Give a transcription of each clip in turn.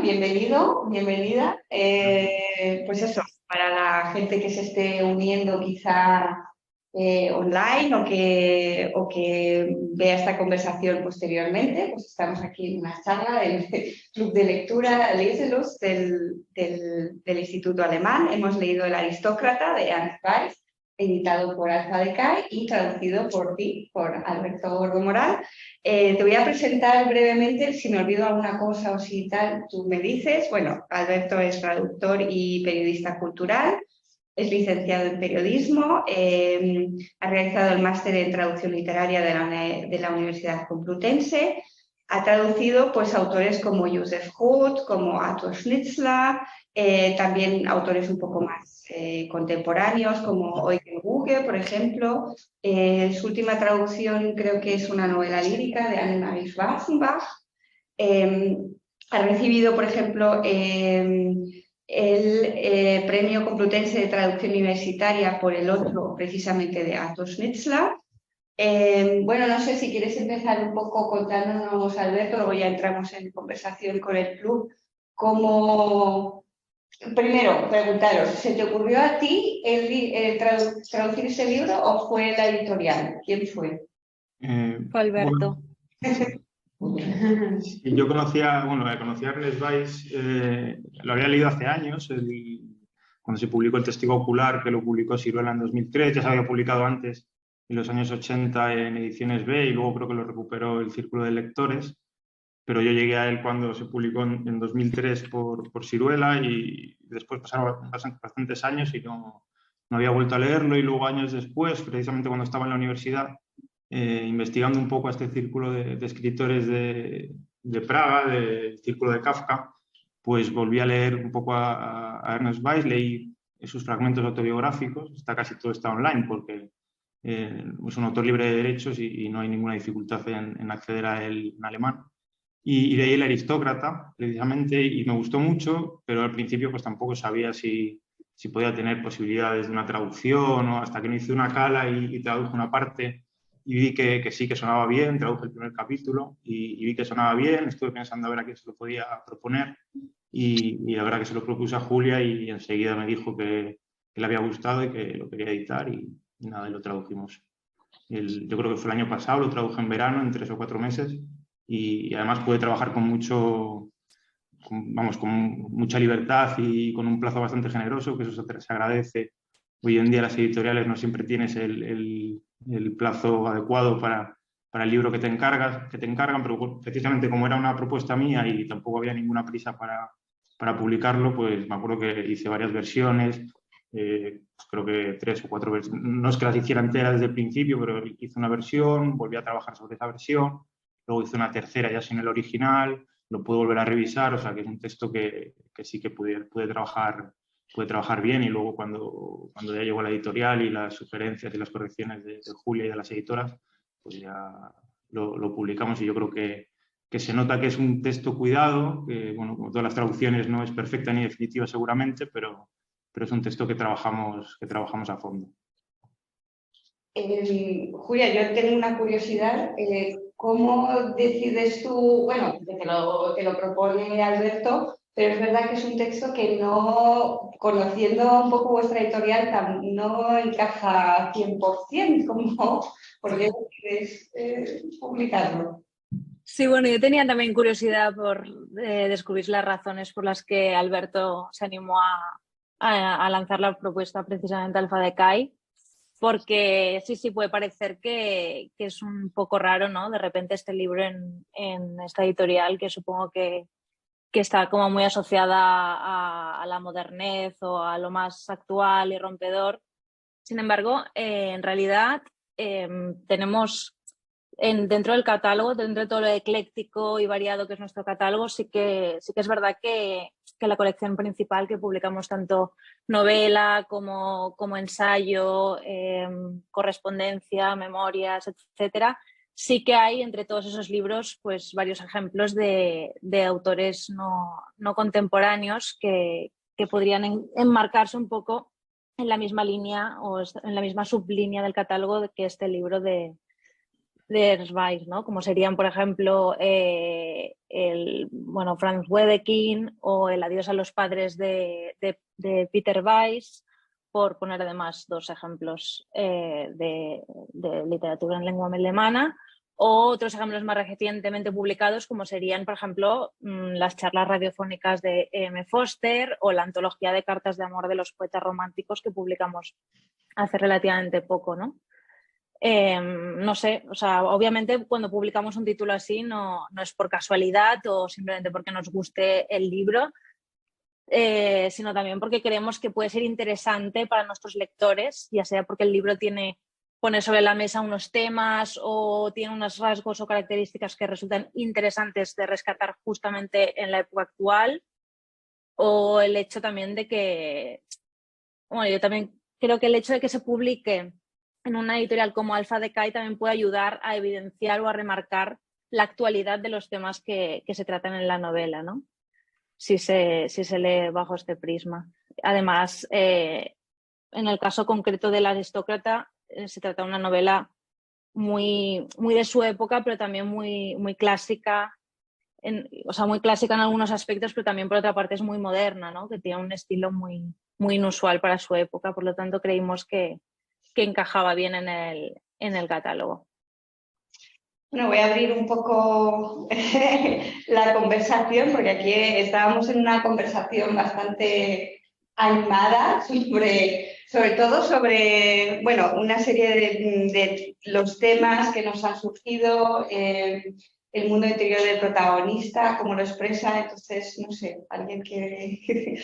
Julián, bienvenido, bienvenida. Pues eso, para la gente que se esté uniendo quizá online o que vea esta conversación posteriormente, pues estamos aquí en una charla del Club de Lectura Leselust del Instituto Alemán. Hemos leído El Aristócrata de Ernst Weiss, editado por Alfa Decay y traducido por ti, por Alberto Gordo Moral. Te voy a presentar brevemente, si me olvido alguna cosa o si tal, tú me dices. Bueno, Alberto es traductor y periodista cultural, es licenciado en periodismo, ha realizado el máster en traducción literaria de la Universidad Complutense, ha traducido pues, autores como Joseph Roth, como Arthur Schnitzler, también autores un poco más contemporáneos como Eugen Ruge, por ejemplo. Su última traducción creo que es una novela lírica de Annemarie Schwarzenbach. Ha recibido, por ejemplo, el Premio Complutense de Traducción Universitaria por el otro, precisamente de Arthur Schnitzler. Bueno, no sé si quieres empezar un poco contándonos, Alberto, luego ya entramos en conversación con el club, cómo... Primero, preguntaros, ¿se te ocurrió a ti traducir ese libro o fue la editorial? ¿Quién fue? Fue Alberto. Y yo conocía a Ernest Weiss, lo había leído hace años, cuando se publicó El Testigo Ocular, que lo publicó Siruela en 2003, ya se había publicado antes, en los años 80 en ediciones B, y luego creo que lo recuperó el Círculo de Lectores, pero yo llegué a él cuando se publicó en 2003 por Siruela, y después pasaron bastantes años y no había vuelto a leerlo, y luego años después, precisamente cuando estaba en la universidad, investigando un poco a este círculo de escritores de Praga, del círculo de Kafka, pues volví a leer un poco a Ernest Weiss, leí sus fragmentos autobiográficos, casi todo está online porque es un autor libre de derechos y no hay ninguna dificultad en acceder a él en alemán. Y leí El Aristócrata, precisamente, y me gustó mucho, pero al principio pues tampoco sabía si podía tener posibilidades de una traducción, o hasta que no hice una cala y traduje una parte y vi que sí, que sonaba bien, traduje el primer capítulo y vi que sonaba bien, estuve pensando a ver a quién se lo podía proponer y la verdad que se lo propuse a Julia y enseguida me dijo que le había gustado y que lo quería editar y nada, y lo tradujimos. Yo creo que fue el año pasado, lo traduje en verano, en 3 o 4 meses y además pude trabajar con mucha libertad y con un plazo bastante generoso, que eso se agradece. Hoy en día las editoriales no siempre tienes el plazo adecuado para el libro que te encargan, pero precisamente como era una propuesta mía y tampoco había ninguna prisa para publicarlo, pues me acuerdo que hice varias versiones, creo que 3 o 4 versiones, no es que las hiciera enteras desde el principio, pero hice una versión, volví a trabajar sobre esa versión, luego hice una tercera ya sin el original, lo pude volver a revisar, o sea que es un texto que sí que pude trabajar bien, y luego cuando ya llegó la editorial y las sugerencias y las correcciones de Julia y de las editoras, pues ya lo publicamos y yo creo que se nota que es un texto cuidado, que bueno, como todas las traducciones no es perfecta ni definitiva seguramente, pero es un texto que trabajamos a fondo. Julia, yo tengo una curiosidad. ¿Cómo decides tú? Bueno, te lo propone Alberto, pero es verdad que es un texto que no, conociendo un poco vuestra editorial, no encaja 100%. ¿Por qué decides publicarlo? Sí, bueno, yo tenía también curiosidad por descubrir las razones por las que Alberto se animó a lanzar la propuesta precisamente Alfa Decay, porque sí puede parecer que es un poco raro, ¿no? De repente este libro en esta editorial, que supongo que está como muy asociada a la modernez o a lo más actual y rompedor. Sin embargo, en realidad tenemos dentro del catálogo, dentro de todo lo ecléctico y variado que es nuestro catálogo, sí que es verdad que la colección principal, que publicamos tanto novela como ensayo, correspondencia, memorias, etcétera, sí que hay entre todos esos libros pues varios ejemplos de autores no contemporáneos que podrían enmarcarse un poco en la misma línea o en la misma sublínea del catálogo que este libro de Ernst Weiss, ¿no? Como serían, por ejemplo, Franz Wedekind o El adiós a los padres de Peter Weiss, por poner además 2 ejemplos de literatura en lengua alemana, o otros ejemplos más recientemente publicados, como serían, por ejemplo, las charlas radiofónicas de E.M. Forster o la antología de cartas de amor de los poetas románticos que publicamos hace relativamente poco, ¿no? No sé, o sea, obviamente cuando publicamos un título así no es por casualidad o simplemente porque nos guste el libro, sino también porque creemos que puede ser interesante para nuestros lectores, ya sea porque el libro pone sobre la mesa unos temas o tiene unos rasgos o características que resultan interesantes de rescatar justamente en la época actual, o el hecho también de que, bueno, yo también creo que el hecho de que se publique en una editorial como Alpha Decay también puede ayudar a evidenciar o a remarcar la actualidad de los temas que se tratan en la novela, ¿no? Si se lee bajo este prisma. Además, en el caso concreto del aristócrata, se trata de una novela muy, muy de su época, pero también muy, muy clásica, muy clásica en algunos aspectos, pero también por otra parte es muy moderna, ¿no? Que tiene un estilo muy, muy inusual para su época, por lo tanto creímos que encajaba bien en el catálogo. Bueno, voy a abrir un poco la conversación, porque aquí estábamos en una conversación bastante animada sobre todo sobre, bueno, una serie de los temas que nos han surgido, el mundo interior del protagonista, cómo lo expresa. Entonces, no sé, ¿alguien quiere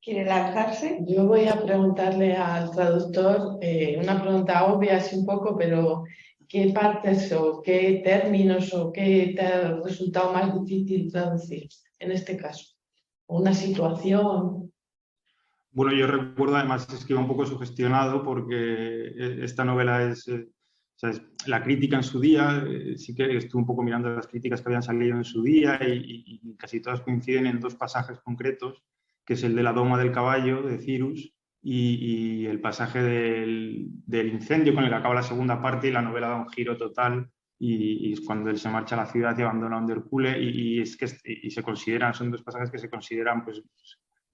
lanzarse? Yo voy a preguntarle al traductor una pregunta obvia, así un poco, pero ¿qué partes o qué términos o qué te ha resultado más difícil traducir en este caso? ¿Una situación? Bueno, yo recuerdo, además, es que iba un poco sugestionado porque esta novela es la crítica en su día, sí que estuve un poco mirando las críticas que habían salido en su día y casi todas coinciden en 2 pasajes concretos, que es el de la doma del caballo, de Cyrus, y el pasaje del incendio con el que acaba la segunda parte, y la novela da un giro total, y es cuando él se marcha a la ciudad y abandona Underkule, y se consideran, son 2 pasajes que se consideran pues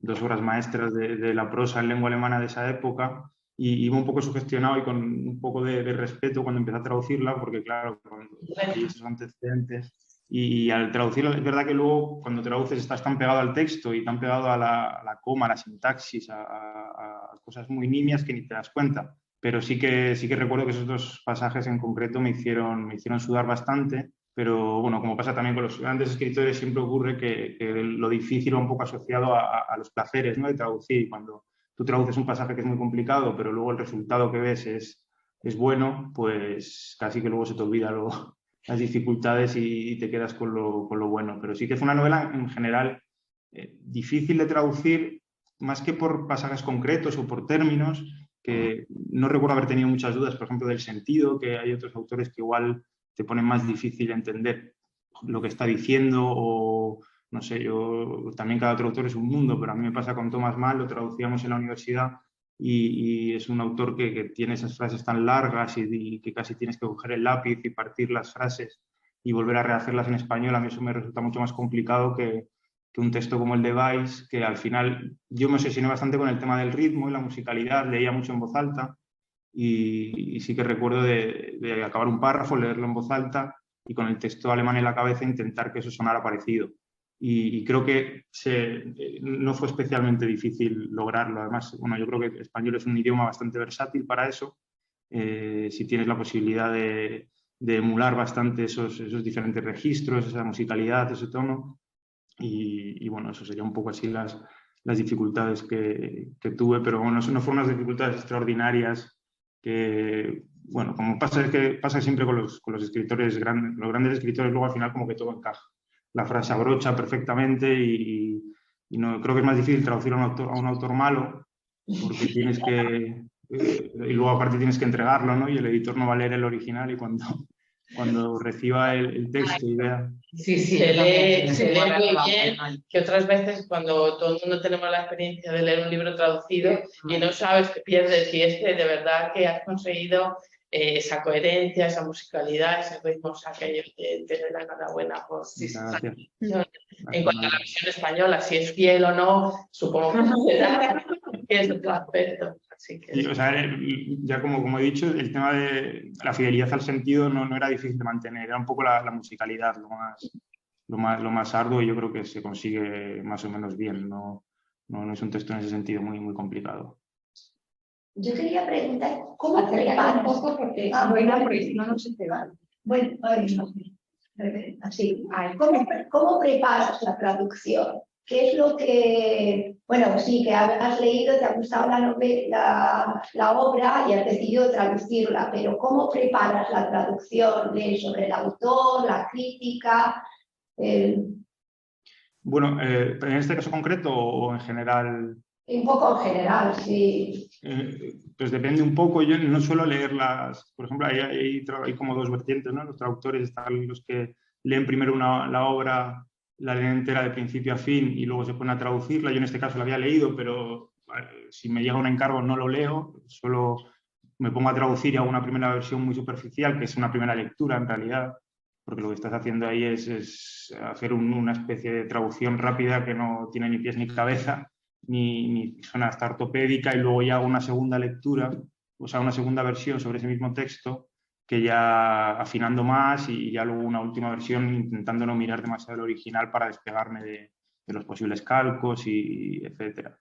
2 obras maestras de la prosa en lengua alemana de esa época, y iba un poco sugestionado y con un poco de respeto cuando empecé a traducirla, porque claro, cuando hay esos antecedentes, y al traducirla es verdad que luego cuando traduces estás tan pegado al texto y tan pegado a la coma, a la sintaxis, a cosas muy nimias que ni te das cuenta, pero sí que recuerdo que esos 2 pasajes en concreto me hicieron sudar bastante. Pero bueno, como pasa también con los grandes escritores, siempre ocurre que lo difícil va un poco asociado a los placeres, ¿no?, de traducir. Cuando tú traduces un pasaje que es muy complicado, pero luego el resultado que ves es bueno, pues casi que luego se te olvida las dificultades y te quedas con lo bueno. Pero sí que fue una novela en general difícil de traducir, más que por pasajes concretos o por términos, que no recuerdo haber tenido muchas dudas, por ejemplo, del sentido, que hay otros autores que igual te pone más difícil entender lo que está diciendo, o no sé, también cada otro autor es un mundo, pero a mí me pasa con Thomas Mann, lo traducíamos en la universidad y es un autor que tiene esas frases tan largas y que casi tienes que coger el lápiz y partir las frases y volver a rehacerlas en español. A mí eso me resulta mucho más complicado que un texto como el de Weiss, que al final yo me obsesioné bastante con el tema del ritmo y la musicalidad, leía mucho en voz alta. Y sí que recuerdo de acabar un párrafo, leerlo en voz alta y con el texto alemán en la cabeza intentar que eso sonara parecido. Y creo que no fue especialmente difícil lograrlo. Además, bueno, yo creo que el español es un idioma bastante versátil para eso. Si tienes la posibilidad de emular bastante esos diferentes registros, esa musicalidad, ese tono. Y bueno, eso sería un poco así las dificultades que tuve, pero bueno, no fueron unas dificultades extraordinarias que, bueno, como pasa siempre con los escritores grandes, los grandes escritores, luego al final como que todo encaja. La frase abrocha perfectamente y no, creo que es más difícil traducir a un autor malo, porque tienes que, y luego aparte tienes que entregarlo, ¿no? Y el editor no va a leer el original, y cuando reciba el texto y vea... Sí, se lee muy bien, que otras veces cuando todo el mundo tenemos la experiencia de leer un libro traducido y no sabes qué pierdes, y de verdad que has conseguido esa coherencia, esa musicalidad, ese ritmo, o sea, que yo te doy la enhorabuena por Gracias. en cuanto a la versión española, si es fiel o no, supongo que será, que es otro aspecto. Así que... Sí, o sea, ya como he dicho, el tema de la fidelidad al sentido no era difícil de mantener, era un poco la musicalidad lo más arduo, y yo creo que se consigue más o menos bien, no es un texto en ese sentido muy complicado. Yo quería preguntar, ¿cómo Acercar un preparas? poco porque Bueno, porque si no, no se te va. bueno, así, ¿cómo preparas la traducción? ¿Qué es lo que, bueno, sí, que has leído, te ha gustado la obra y has decidido traducirla, pero ¿cómo preparas la traducción? ¿Lees sobre el autor, la crítica? Bueno, en este caso concreto o en general. Un poco en general, sí. Pues depende un poco. Yo no suelo leerlas. Por ejemplo, hay como dos vertientes, ¿no? Los traductores están los que leen primero la obra, la leen entera de principio a fin y luego se ponen a traducirla. Yo en este caso la había leído, pero si me llega un encargo no lo leo. Solo me pongo a traducir y hago una primera versión muy superficial, que es una primera lectura en realidad, porque lo que estás haciendo ahí es hacer una especie de traducción rápida que no tiene ni pies ni cabeza, ni suena hasta ortopédica, y luego ya hago una segunda lectura, o sea, una segunda versión sobre ese mismo texto, que ya afinando más, y ya luego una última versión intentando no mirar demasiado el original para despegarme de los posibles calcos, y etcétera.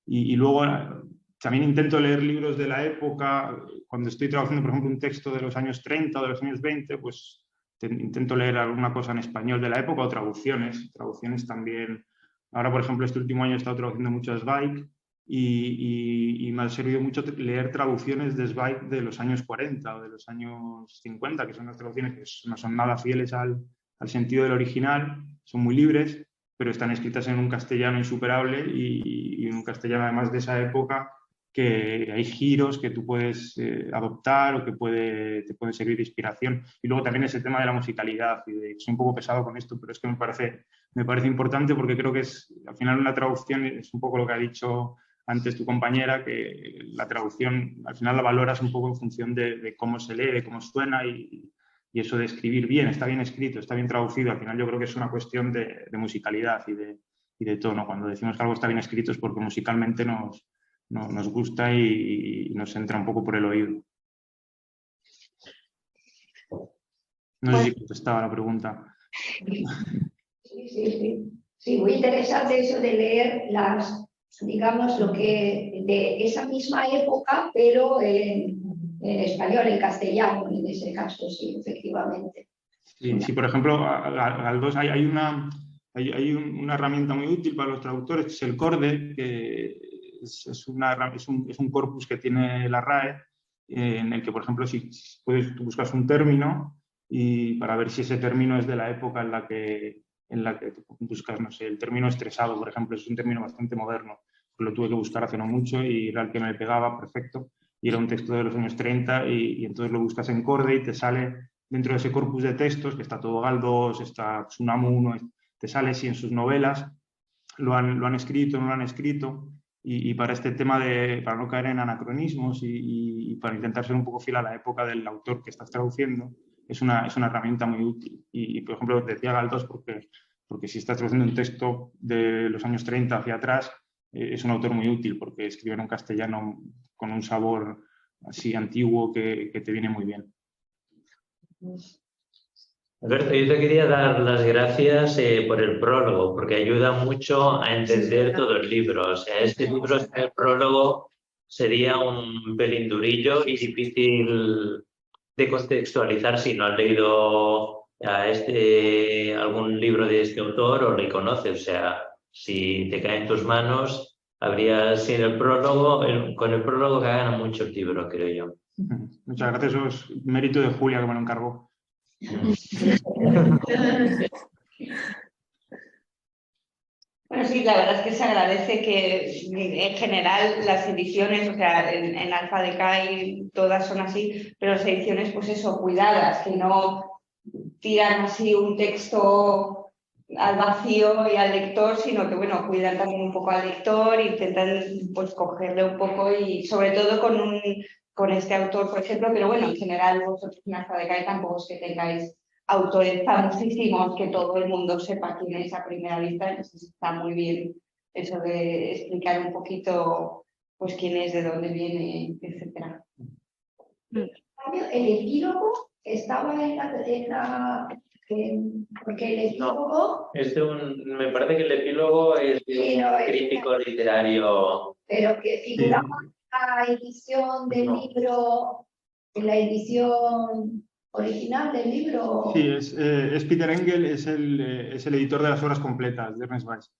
Y luego también intento leer libros de la época. Cuando estoy traduciendo, por ejemplo, un texto de los años 30 o de los años 20, pues intento leer alguna cosa en español de la época, o traducciones también. Ahora, por ejemplo, este último año he estado traduciendo mucho a Zweig, y me ha servido mucho leer traducciones de Zweig de los años 40 o de los años 50, que son unas traducciones que no son nada fieles al sentido del original, son muy libres, pero están escritas en un castellano insuperable, y en un castellano además de esa época, que hay giros que tú puedes adoptar, o que te pueden servir de inspiración. Y luego también ese tema de la musicalidad, y soy un poco pesado con esto, pero es que me parece importante, porque creo que al final una traducción es un poco lo que ha dicho antes tu compañera, que la traducción al final la valoras un poco en función de cómo se lee, de cómo suena, y eso de escribir bien, está bien escrito, está bien traducido. Al final yo creo que es una cuestión de musicalidad y de tono. Cuando decimos que algo está bien escrito es porque musicalmente nos gusta y nos entra un poco por el oído. No sé si contestaba la pregunta. Sí, muy interesante eso de leer digamos, lo que de esa misma época, pero en español, en castellano, en ese caso, sí, efectivamente. Sí, por ejemplo, Galdós, hay una herramienta muy útil para los traductores, que es el CORDE, que es un corpus que tiene la RAE, en el que, por ejemplo, si tú buscas un término, y para ver si ese término es de la época en la que buscas, no sé, el término estresado, por ejemplo, es un término bastante moderno, lo tuve que buscar hace no mucho y era el que me pegaba perfecto, y era un texto de los años 30, y entonces lo buscas en CORDE y te sale dentro de ese corpus de textos, que está todo Galdós, está Unamuno, te sale si en sus novelas lo han escrito, no lo han escrito, y para este tema para no caer en anacronismos, y para intentar ser un poco fiel a la época del autor que estás traduciendo, es una herramienta muy útil. Y por ejemplo, decía Galdós porque si estás traduciendo un texto de los años 30 hacia atrás, es un autor muy útil, porque escribe en un castellano con un sabor así antiguo que te viene muy bien. Alberto, yo te quería dar las gracias por el prólogo, porque ayuda mucho a entender todo el libro. O sea, este libro, el prólogo, sería un pelín durillo y difícil de contextualizar si no has leído algún libro de este autor o le conoces. O sea, si te cae en tus manos, habría sin el prólogo, con el prólogo que gana mucho el libro, creo yo. Muchas gracias, eso es mérito de Julia, que me lo encargó. Bueno, sí, la verdad es que se agradece que en general las ediciones, o sea, en Alfa de Kai todas son así, pero las ediciones, pues eso, cuidadas, que no tiran así un texto al vacío y al lector, sino que, bueno, cuidan también un poco al lector, intentan pues cogerle un poco, y sobre todo con con este autor, por ejemplo, pero bueno, en general vosotros en Alfa de Cai tampoco es que tengáis autores famosísimos que todo el mundo sepa quién es a primera vista, entonces está muy bien eso de explicar un poquito pues quién es, de dónde viene, etcétera. El epílogo estaba porque el epílogo... me parece que el epílogo es de Sí, un no, crítico literario. Pero que figuraba la edición del libro, en la edición original del libro. Sí, es Peter Engel, es el editor de las obras completas de Ernest Weiss.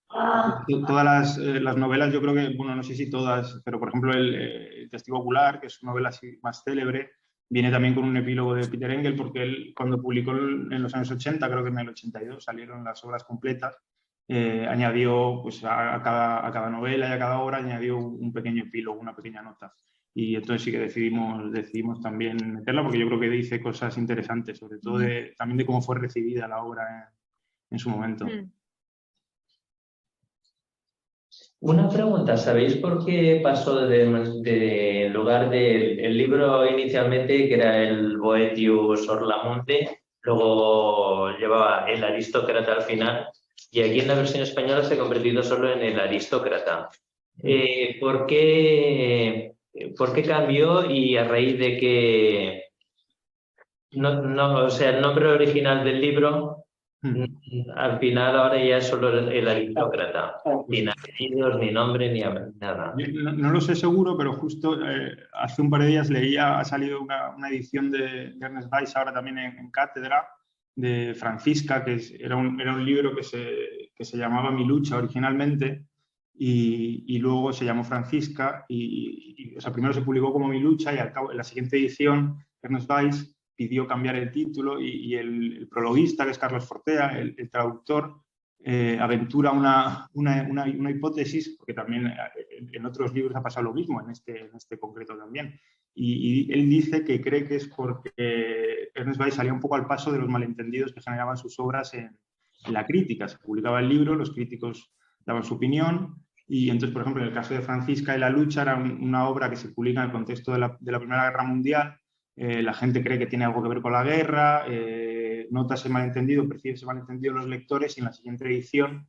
Todas las novelas, yo creo que, bueno, no sé si todas, pero por ejemplo el Testigo Ocular, que es su novela así más célebre, viene también con un epílogo de Peter Engel, porque él cuando publicó en los años 80, creo que en el 82, salieron las obras completas, añadió pues, a cada novela y a cada obra añadió un pequeño epílogo, una pequeña nota. Y entonces sí que decidimos también meterla, porque yo creo que dice cosas interesantes, sobre todo también de cómo fue recibida la obra en su momento. Una pregunta, ¿sabéis por qué pasó en lugar del libro inicialmente, que era el Boetius Orlamunde, luego llevaba el aristócrata al final, y aquí en la versión española se ha convertido solo en el aristócrata? ¿Por qué cambió y a raíz de que o sea, el nombre original del libro al final ahora ya es solo el aristócrata, sin apellidos, ni nombre, ni nada? No lo sé seguro, pero justo hace un par de días ha salido una edición de Ernest Weiss ahora también en cátedra, de Francisca, que era un libro que se llamaba Mi lucha originalmente, y luego se llamó Francisca, o sea, primero se publicó como Mi lucha y al cabo, en la siguiente edición Ernest Weiss pidió cambiar el título y el prologuista, que es Carlos Fortea, el traductor, aventura una hipótesis, porque también en otros libros ha pasado lo mismo, en este concreto también, y él dice que cree que es porque Ernest Weiss salía un poco al paso de los malentendidos que generaban sus obras en la crítica. Se publicaba el libro, los críticos daban su opinión, y entonces, por ejemplo, en el caso de Francisca y la lucha, era una obra que se publica en el contexto de la Primera Guerra Mundial. La gente cree que tiene algo que ver con la guerra, nota ese malentendido, percibe ese malentendido los lectores, y en la siguiente edición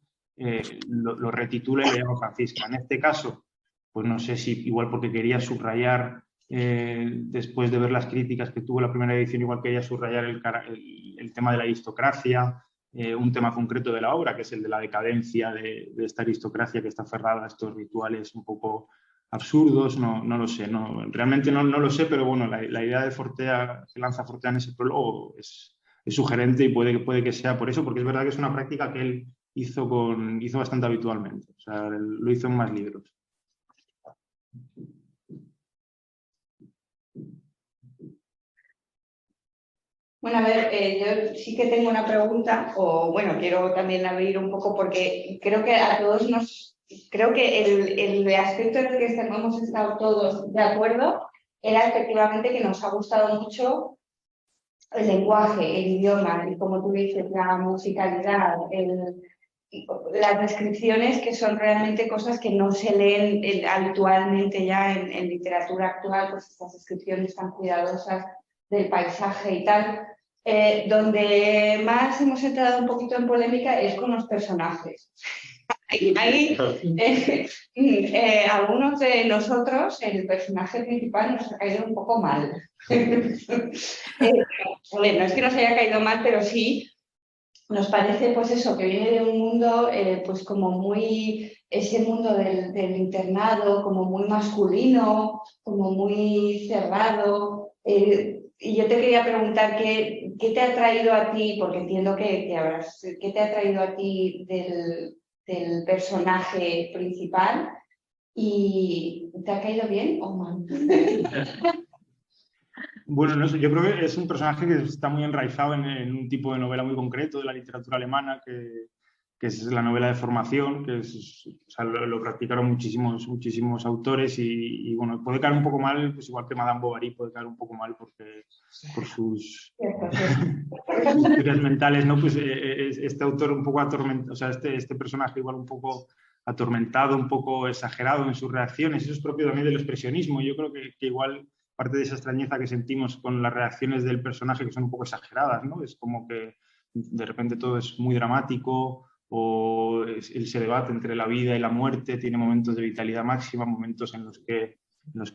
lo retitula y le llama Francisca. En este caso, pues no sé si igual porque quería subrayar, después de ver las críticas que tuvo la primera edición, igual quería subrayar el tema de la aristocracia, un tema concreto de la obra, que es el de la decadencia de esta aristocracia que está aferrada a estos rituales un poco absurdos, no lo sé, realmente no lo sé, pero bueno, la idea de Fortea, que lanza Fortea en ese prólogo, es sugerente, y puede que sea por eso, porque es verdad que es una práctica que él hizo bastante habitualmente, o sea, lo hizo en más libros. Bueno, a ver, yo sí que tengo una pregunta, o bueno, quiero también abrir un poco, porque creo que a todos creo que el aspecto en el que hemos estado todos de acuerdo era efectivamente que nos ha gustado mucho el lenguaje, el idioma, y como tú dices, la musicalidad, las descripciones, que son realmente cosas que no se leen habitualmente ya en literatura actual, pues estas descripciones tan cuidadosas del paisaje y tal. Donde más hemos entrado un poquito en polémica es con los personajes. Ahí algunos de nosotros, el personaje principal nos ha caído un poco mal. Bueno, no es que nos haya caído mal, pero sí nos parece, pues eso, que viene de un mundo, pues como muy, ese mundo del internado, como muy masculino, como muy cerrado. Y yo te quería preguntar qué te ha traído a ti, porque entiendo qué te ha traído a ti del personaje principal, y ¿te ha caído bien o mal? Bueno, no sé, yo creo que es un personaje que está muy enraizado en un tipo de novela muy concreto de la literatura alemana, que es la novela de formación, o sea, lo practicaron muchísimos autores, y bueno, puede caer un poco mal, pues igual que Madame Bovary puede caer un poco mal por sus historias mentales, ¿no? Pues este autor un poco atormentado, o sea, este personaje igual un poco atormentado, un poco exagerado en sus reacciones, eso es propio también del expresionismo. Yo creo que igual parte de esa extrañeza que sentimos con las reacciones del personaje que son un poco exageradas, ¿no? Es como que de repente todo es muy dramático o él se debate entre la vida y la muerte, tiene momentos de vitalidad máxima, momentos en los que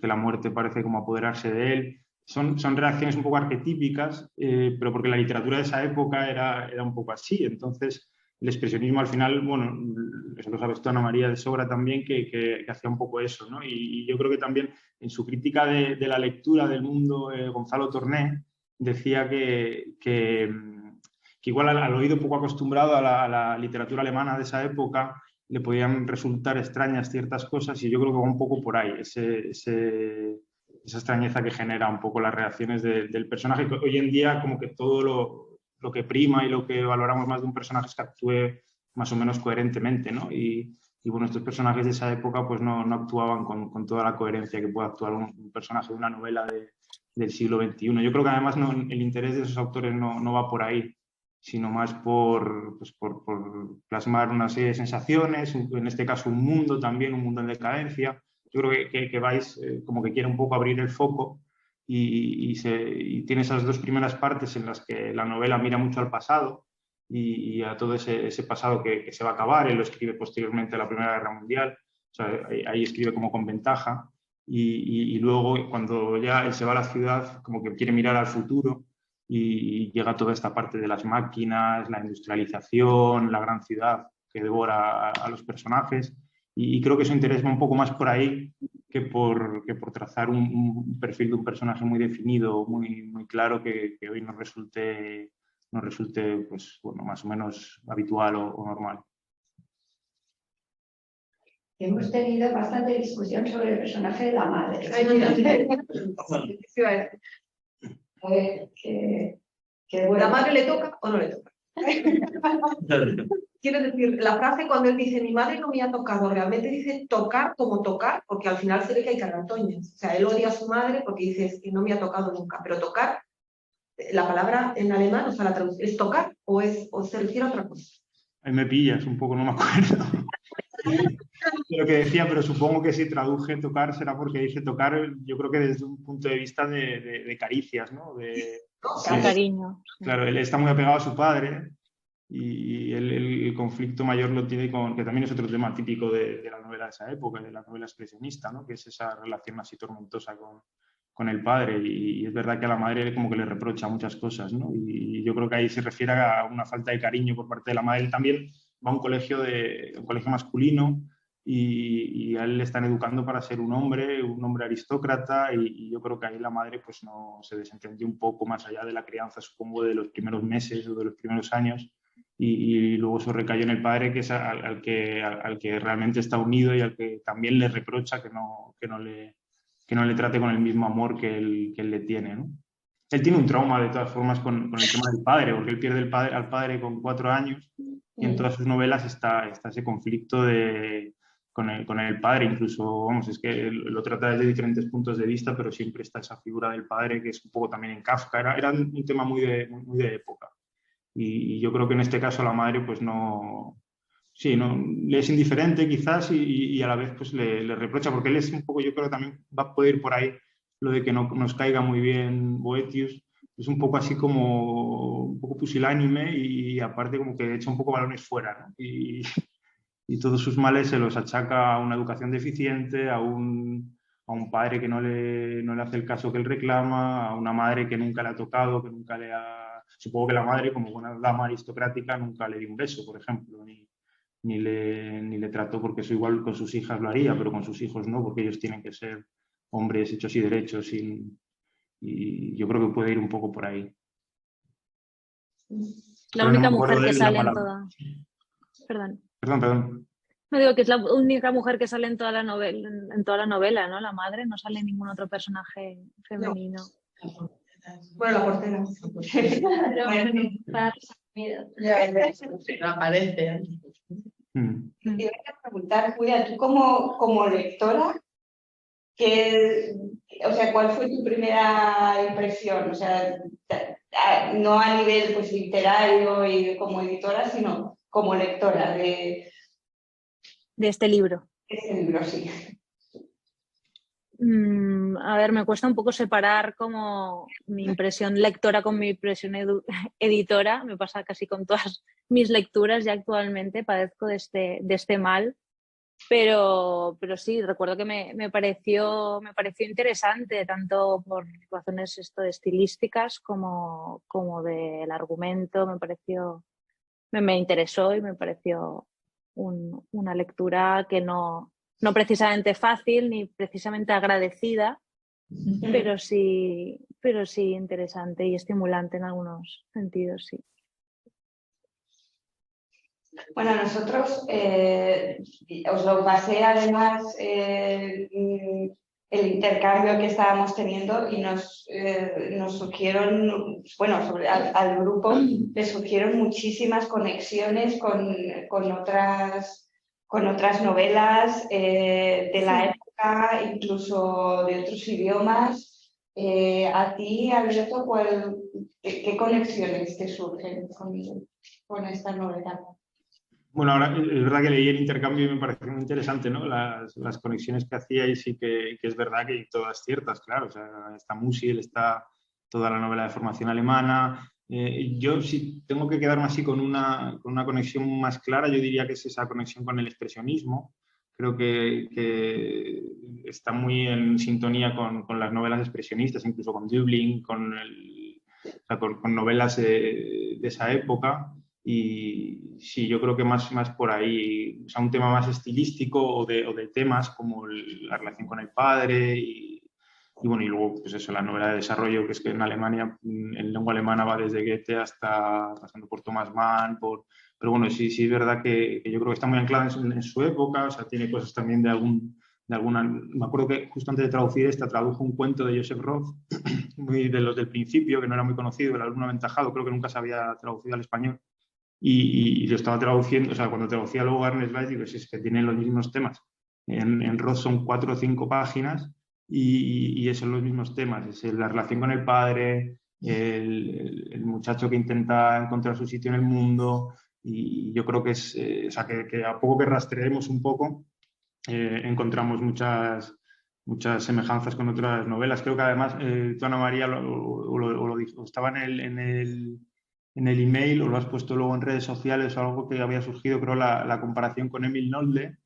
la muerte parece como apoderarse de él. Son reacciones un poco arquetípicas, pero porque la literatura de esa época era un poco así. Entonces, el expresionismo al final, bueno, eso lo sabes tú, Ana María de sobra también, que hacía un poco eso, ¿no? Y yo creo que también en su crítica de la lectura del mundo, Gonzalo Torné decía que igual al oído poco acostumbrado a la literatura alemana de esa época le podían resultar extrañas ciertas cosas, y yo creo que va un poco por ahí, esa extrañeza que genera un poco las reacciones del personaje, que hoy en día como que todo lo que prima y lo que valoramos más de un personaje es que actúe más o menos coherentemente, ¿no? Y bueno, estos personajes de esa época pues no actuaban con toda la coherencia que puede actuar un personaje de una novela del siglo XXI. Yo creo que además el interés de esos autores no va por ahí, sino más por plasmar una serie de sensaciones, en este caso un mundo también, un mundo en decadencia. Yo creo que Weiss como que quiere un poco abrir el foco y tiene esas dos primeras partes en las que la novela mira mucho al pasado y a todo ese pasado que se va a acabar. Él lo escribe posteriormente a la Primera Guerra Mundial, o sea, ahí escribe como con ventaja, y luego cuando ya él se va a la ciudad como que quiere mirar al futuro y llega toda esta parte de las máquinas, la industrialización, la gran ciudad que devora a los personajes, y creo que su interés va un poco más por ahí que por trazar un perfil de un personaje muy definido, muy claro, que hoy nos resulte pues, bueno, más o menos habitual o normal. Hemos tenido bastante discusión sobre el personaje de la madre. A ver, ¿La madre le toca o no le toca? Quiero decir, la frase cuando él dice mi madre no me ha tocado, realmente dice tocar como tocar, porque al final se ve que hay caratoñas. O sea, él odia a su madre porque dice es que no me ha tocado nunca, pero tocar, la palabra en alemán, o sea, la traducción, ¿es tocar o se refiere a otra cosa? Ahí me pillas un poco, no me acuerdo de lo que decía, pero supongo que si traduje tocar será porque dice tocar, yo creo que desde un punto de vista de caricias, ¿no? Cariño. Claro, él está muy apegado a su padre y el conflicto mayor lo tiene que también es otro tema típico de la novela de esa época, de la novela expresionista, ¿no? Que es esa relación así tormentosa con el padre, y es verdad que a la madre como que le reprocha muchas cosas, ¿no? Y yo creo que ahí se refiere a una falta de cariño por parte de la madre. Él también va a un colegio masculino y a él le están educando para ser un hombre aristócrata, y yo creo que ahí la madre pues no se desentendió un poco más allá de la crianza, supongo, de los primeros meses o de los primeros años, y luego eso recayó en el padre, que es al que realmente está unido y al que también le reprocha que no le trate con el mismo amor que él le tiene, ¿no? Él tiene un trauma de todas formas con el tema del padre, porque él pierde al padre con 4 años, y en todas sus novelas está ese conflicto con el padre. Incluso, vamos, es que lo trata desde diferentes puntos de vista, pero siempre está esa figura del padre, que es un poco también en Kafka. Era un tema muy de época. Y yo creo que en este caso la madre pues no le es indiferente quizás, y a la vez pues le reprocha, porque él es un poco, yo creo que también va a poder ir por ahí lo de que no nos caiga muy bien Boetius. Es un poco así como un poco pusilánime, y aparte como que echa un poco balones fuera, ¿no? Y todos sus males se los achaca a una educación deficiente, a un padre que no le hace el caso que él reclama, a una madre que nunca le ha tocado, que nunca le ha... Supongo que la madre, como buena dama aristocrática, nunca le dio un beso, por ejemplo, ni le trató, porque eso igual con sus hijas lo haría, pero con sus hijos no, porque ellos tienen que ser hombres hechos y derechos, y yo creo que puede ir un poco por ahí. La única mujer que sale en toda... Perdón. No, digo que es la única mujer que sale en toda la novela, ¿no? La madre, no sale ningún otro personaje femenino. No. Bueno, la portera. No aparece. Te voy a preguntar, Julia, tú como lectora, ¿cuál fue tu primera impresión? O sea, no a nivel pues, literario y como editora, sino como lectora de este libro. Este libro, sí. A ver, me cuesta un poco separar como mi impresión lectora con mi impresión editora. Me pasa casi con todas mis lecturas ya actualmente, padezco de este mal. Pero sí, recuerdo que me pareció interesante, tanto por razones estilísticas como del argumento. Me interesó y me pareció una lectura que no precisamente fácil ni precisamente agradecida, pero sí interesante y estimulante en algunos sentidos, sí. Bueno, nosotros os lo pasé además el intercambio que estábamos teniendo y nos surgieron, bueno, al grupo le surgieron muchísimas conexiones con otras novelas de la época, incluso de otros idiomas. A ti, Alberto, ¿qué conexiones te surgen con esta novela? Bueno, ahora es verdad que leí el intercambio y me pareció muy interesante, ¿no? Las conexiones que hacíais y que es verdad que todas ciertas, claro. O sea, está Musil, está toda la novela de formación alemana. Yo, si tengo que quedarme así con una conexión más clara, yo diría que es esa conexión con el expresionismo. Creo que está muy en sintonía con las novelas expresionistas, incluso con Döbling, con novelas de esa época. Y sí, yo creo que más por ahí, o sea, un tema más estilístico o de temas como la relación con el padre y bueno, y luego pues eso, la novela de desarrollo, que es que en Alemania, en lengua alemana va desde Goethe hasta pasando por Thomas Mann, pero bueno, sí es verdad que yo creo que está muy anclada en su época. O sea, tiene cosas también de alguna, me acuerdo que justo antes de traducir tradujo un cuento de Joseph Roth, muy de los del principio, que no era muy conocido, El alumno aventajado, creo que nunca se había traducido al español. Y lo estaba traduciendo, o sea, cuando traducía luego a Ernest Weiss, digo, es que tienen los mismos temas. En Roth son 4 o 5 páginas y son los mismos temas. Es la relación con el padre, el muchacho que intenta encontrar su sitio en el mundo. Y yo creo que es, o sea, que a poco que rastreemos un poco, encontramos muchas semejanzas con otras novelas. Creo que además, tú, Ana María, lo dijo, estaba en el email o lo has puesto luego en redes sociales o algo que había surgido, creo, la comparación con Emil Nolde.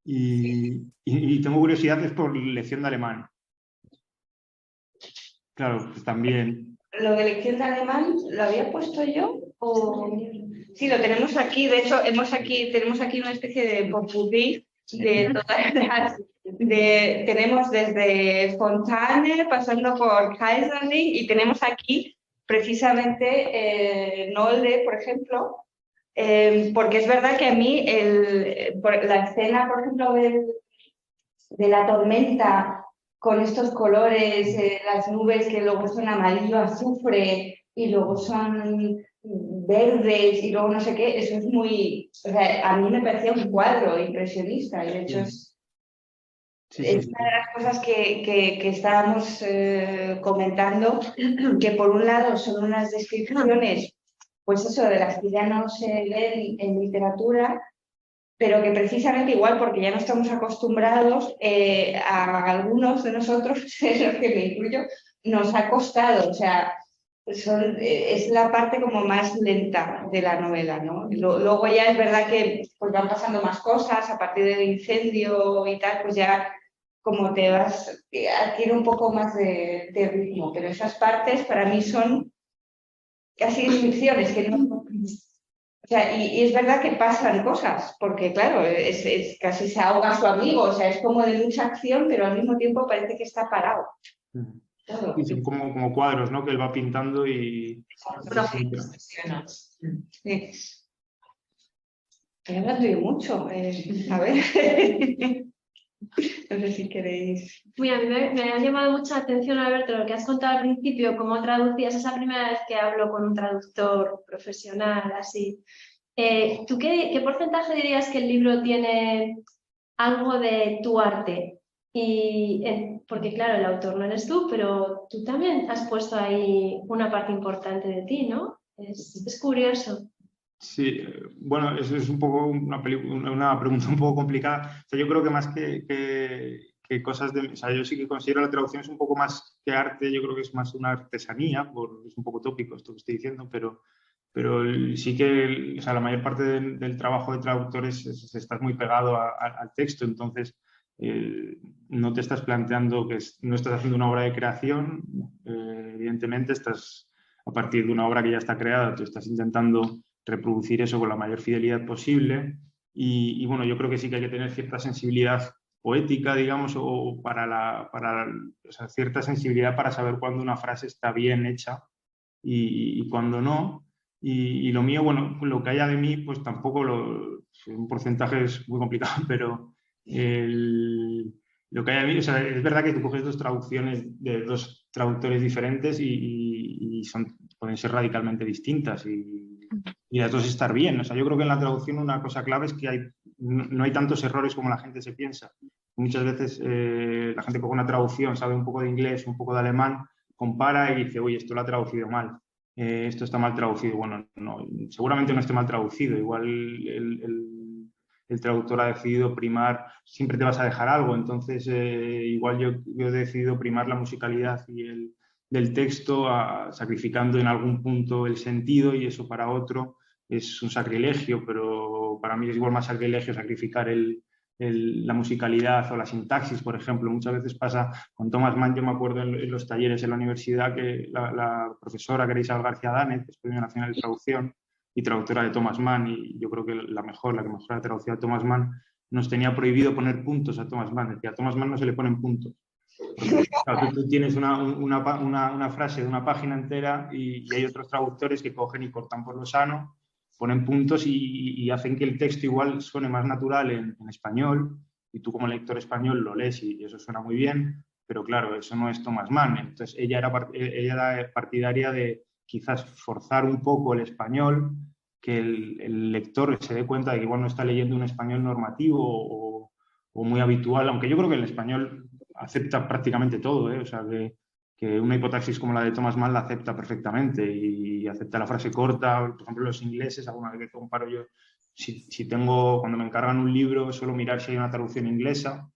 Y tengo curiosidad, es por lección de alemán. Claro, pues también. ¿Lo de lección de alemán lo había puesto yo? Sí, lo tenemos aquí. De hecho, tenemos aquí una especie de popurrí de todas las... tenemos desde Fontane, pasando por Kaiserling, y tenemos aquí precisamente Nolde, por ejemplo, porque es verdad que a mí la escena, por ejemplo, de la tormenta con estos colores, las nubes que luego son amarillo azufre y luego son verdes y luego no sé qué, eso es muy... O sea, a mí me parecía un cuadro impresionista y de hecho es una de las cosas que estábamos comentando, que por un lado son unas descripciones, pues eso, de las que ya no se leen en literatura, pero que precisamente igual porque ya no estamos acostumbrados, a algunos de nosotros, en los que me incluyo, nos ha costado. O sea, es la parte como más lenta de la novela, ¿no? Luego ya es verdad que pues van pasando más cosas a partir del incendio y tal, pues ya como te vas, adquiere un poco más de ritmo, pero esas partes para mí son casi descripciones que no... O sea, y es verdad que pasan cosas, porque claro, casi se ahoga su amigo, o sea, es como de mucha acción, pero al mismo tiempo parece que está parado. Y son como cuadros, ¿no? Que él va pintando y... Sí. Estoy hablando yo mucho, a ver... No sé si queréis... Mira, me ha llamado mucha atención, Alberto, lo que has contado al principio, cómo traducías. Esa primera vez que hablo con un traductor profesional, así. ¿Tú qué porcentaje dirías que el libro tiene algo de tu arte? Porque claro, el autor no eres tú, pero tú también has puesto ahí una parte importante de ti, ¿no? Es curioso. Sí, bueno, eso es un poco una pregunta un poco complicada. O sea, yo creo que más que cosas de... O sea, yo sí que considero la traducción es un poco más que arte, yo creo que es más una artesanía, es un poco tópico esto que estoy diciendo, pero sí que o sea, la mayor parte del trabajo de traductores estás muy pegado al texto, entonces no te estás planteando no estás haciendo una obra de creación, evidentemente estás a partir de una obra que ya está creada, tú estás intentando reproducir eso con la mayor fidelidad posible y bueno, yo creo que sí que hay que tener cierta sensibilidad poética, digamos, o sea, cierta sensibilidad para saber cuándo una frase está bien hecha y cuándo no. Y lo mío, bueno, lo que haya de mí, pues tampoco un porcentaje es muy complicado, pero lo que haya de mí, o sea, es verdad que tú coges dos traducciones de dos traductores diferentes y pueden ser radicalmente distintas y las dos estar bien. O sea, yo creo que en la traducción una cosa clave es que no hay tantos errores como la gente se piensa. Muchas veces la gente coge una traducción, sabe un poco de inglés, un poco de alemán, compara y dice, oye, esto lo ha traducido mal. Esto está mal traducido. Bueno, no, seguramente no esté mal traducido. Igual el traductor ha decidido primar, siempre te vas a dejar algo, entonces igual yo he decidido primar la musicalidad del texto, sacrificando en algún punto el sentido y eso para otro es un sacrilegio, pero para mí es igual más sacrilegio sacrificar la musicalidad o la sintaxis, por ejemplo. Muchas veces pasa con Thomas Mann, yo me acuerdo en los talleres en la universidad que la profesora, que era Isabel García Danez, que es Premio Nacional de Traducción y traductora de Thomas Mann, y yo creo que la que mejor ha traducido a Thomas Mann, nos tenía prohibido poner puntos a Thomas Mann. Decía, a Thomas Mann no se le ponen puntos. Porque, claro, tú tienes una frase de una página entera y hay otros traductores que cogen y cortan por lo sano, ponen puntos y hacen que el texto igual suene más natural en español, y tú como lector español lo lees y eso suena muy bien, pero claro, eso no es Thomas Mann. Entonces ella era partidaria de quizás forzar un poco el español, que el lector se dé cuenta de que igual no está leyendo un español normativo o muy habitual, aunque yo creo que el español acepta prácticamente todo, ¿eh? O sea, que una hipotaxis como la de Thomas Mann la acepta perfectamente y acepta la frase corta. Por ejemplo, los ingleses, alguna vez que comparo yo, cuando me encargan un libro, suelo mirar si hay una traducción inglesa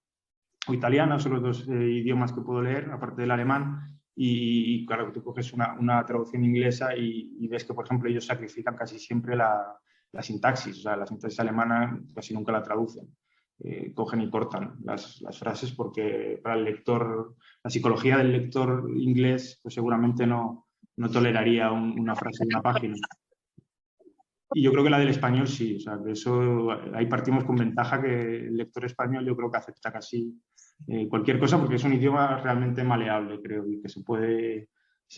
o italiana, son los dos idiomas que puedo leer, aparte del alemán, y claro, tú coges una traducción inglesa y ves que, por ejemplo, ellos sacrifican casi siempre la sintaxis, o sea, la sintaxis alemana casi nunca la traducen. Cogen y cortan las frases porque para el lector, la psicología del lector inglés, pues seguramente no toleraría una frase de una página. Y yo creo que la del español sí, o sea, que eso, ahí partimos con ventaja, que el lector español yo creo que acepta casi cualquier cosa porque es un idioma realmente maleable, creo, y que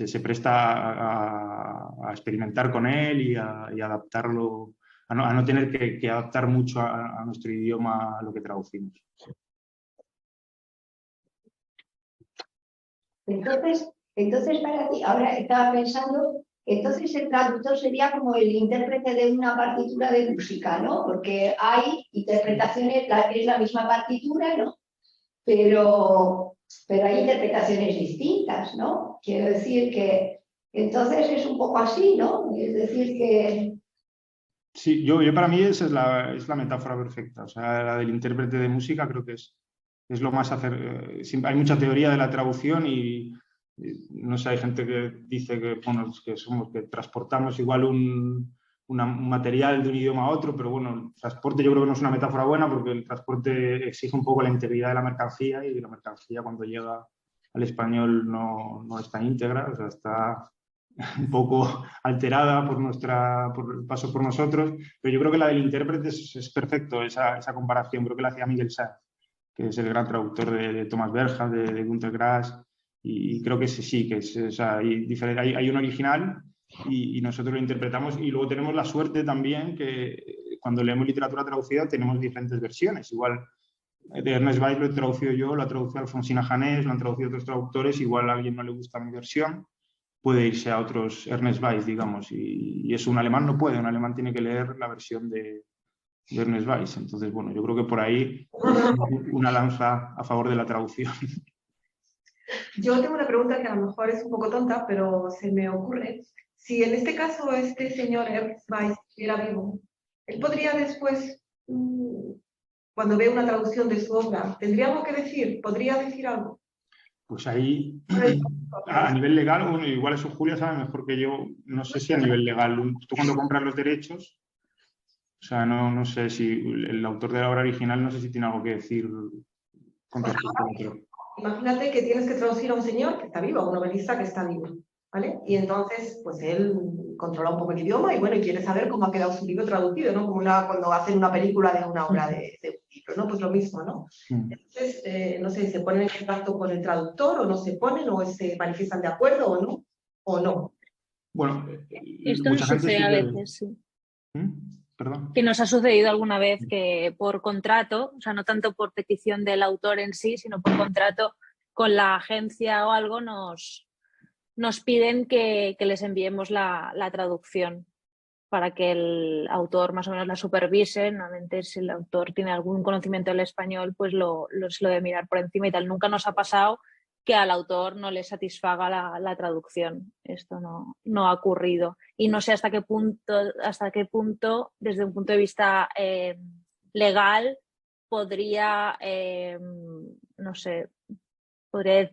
se presta a experimentar con él y a adaptarlo, a no tener que adaptar mucho a nuestro idioma a lo que traducimos. Entonces para ti, ahora estaba pensando, entonces el traductor sería como el intérprete de una partitura de música, ¿no? Porque hay interpretaciones, es la misma partitura, ¿no? Pero hay interpretaciones distintas, ¿no? Quiero decir que entonces es un poco así, ¿no? Es decir que... Sí, yo para mí esa es la metáfora perfecta. O sea, la del intérprete de música creo que es lo más hay mucha teoría de la traducción y no sé, hay gente que dice que, bueno, que transportamos igual un material de un idioma a otro, pero bueno, el transporte yo creo que no es una metáfora buena porque el transporte exige un poco la integridad de la mercancía y la mercancía cuando llega al español no está íntegra, o sea, está un poco alterada por el paso por nosotros, pero yo creo que la del intérprete es perfecto, esa comparación, creo que la hacía Miguel Sanz, que es el gran traductor de Thomas Berger, de Günter Grass, y creo que sí, que o sea, hay un original y nosotros lo interpretamos, y luego tenemos la suerte también que cuando leemos literatura traducida tenemos diferentes versiones. Igual de Ernest Weiss lo he traducido yo, lo ha traducido Alfonsina Janés, lo han traducido otros traductores, igual a alguien no le gusta mi versión, puede irse a otros Ernest Weiss, digamos, y eso un alemán no puede, un alemán tiene que leer la versión de Ernest Weiss. Entonces, bueno, yo creo que por ahí una lanza a favor de la traducción. Yo tengo una pregunta que a lo mejor es un poco tonta, pero se me ocurre. Si en este caso este señor Ernest Weiss era vivo, él podría después, cuando ve una traducción de su obra? ¿Tendría algo que decir? ¿Podría decir algo? Pues ahí, a nivel legal, bueno, igual eso Julia sabe mejor que yo, no sé si a nivel legal, tú cuando compras los derechos, o sea, no sé si el autor de la obra original, no sé si tiene algo que decir con respecto a otro. Imagínate que tienes que traducir a un señor que está vivo, a un novelista que está vivo, ¿vale? Y entonces, pues él controla un poco el idioma y bueno, y quiere saber cómo ha quedado su libro traducido, ¿no? Como cuando hacen una película de una obra de un libro, ¿no? Pues lo mismo, ¿no? Entonces, no sé, ¿se ponen en contacto con el traductor o no se ponen o se manifiestan de acuerdo o no? Bueno, Esto nos sucede a veces, sí. Perdón. Que nos ha sucedido alguna vez que por contrato, o sea, no tanto por petición del autor en sí, sino por contrato con la agencia o algo, nos piden que les enviemos la traducción para que el autor más o menos la supervise. Normalmente si el autor tiene algún conocimiento del español, pues lo debe mirar por encima y tal. Nunca nos ha pasado que al autor no le satisfaga la traducción. Esto no ha ocurrido. Y no sé hasta qué punto desde un punto de vista legal, podría, no sé, podría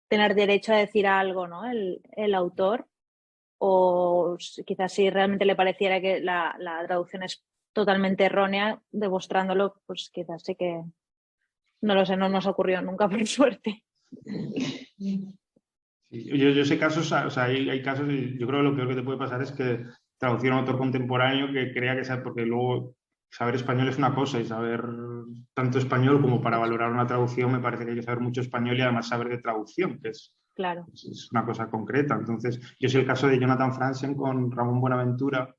tener derecho a decir algo, ¿no? El autor, o quizás si realmente le pareciera que la traducción es totalmente errónea, demostrándolo, pues quizás sí que, no lo sé, no nos ocurrió nunca, por suerte. Sí, yo sé casos, o sea, hay casos, y yo creo que lo peor que te puede pasar es que traducir a un autor contemporáneo que crea que sabe, porque luego saber español es una cosa y saber tanto español como para valorar una traducción me parece que hay que saber mucho español y además saber de traducción, que es, claro, es una cosa concreta. Entonces, yo sé el caso de Jonathan Franzen con Ramón Buenaventura,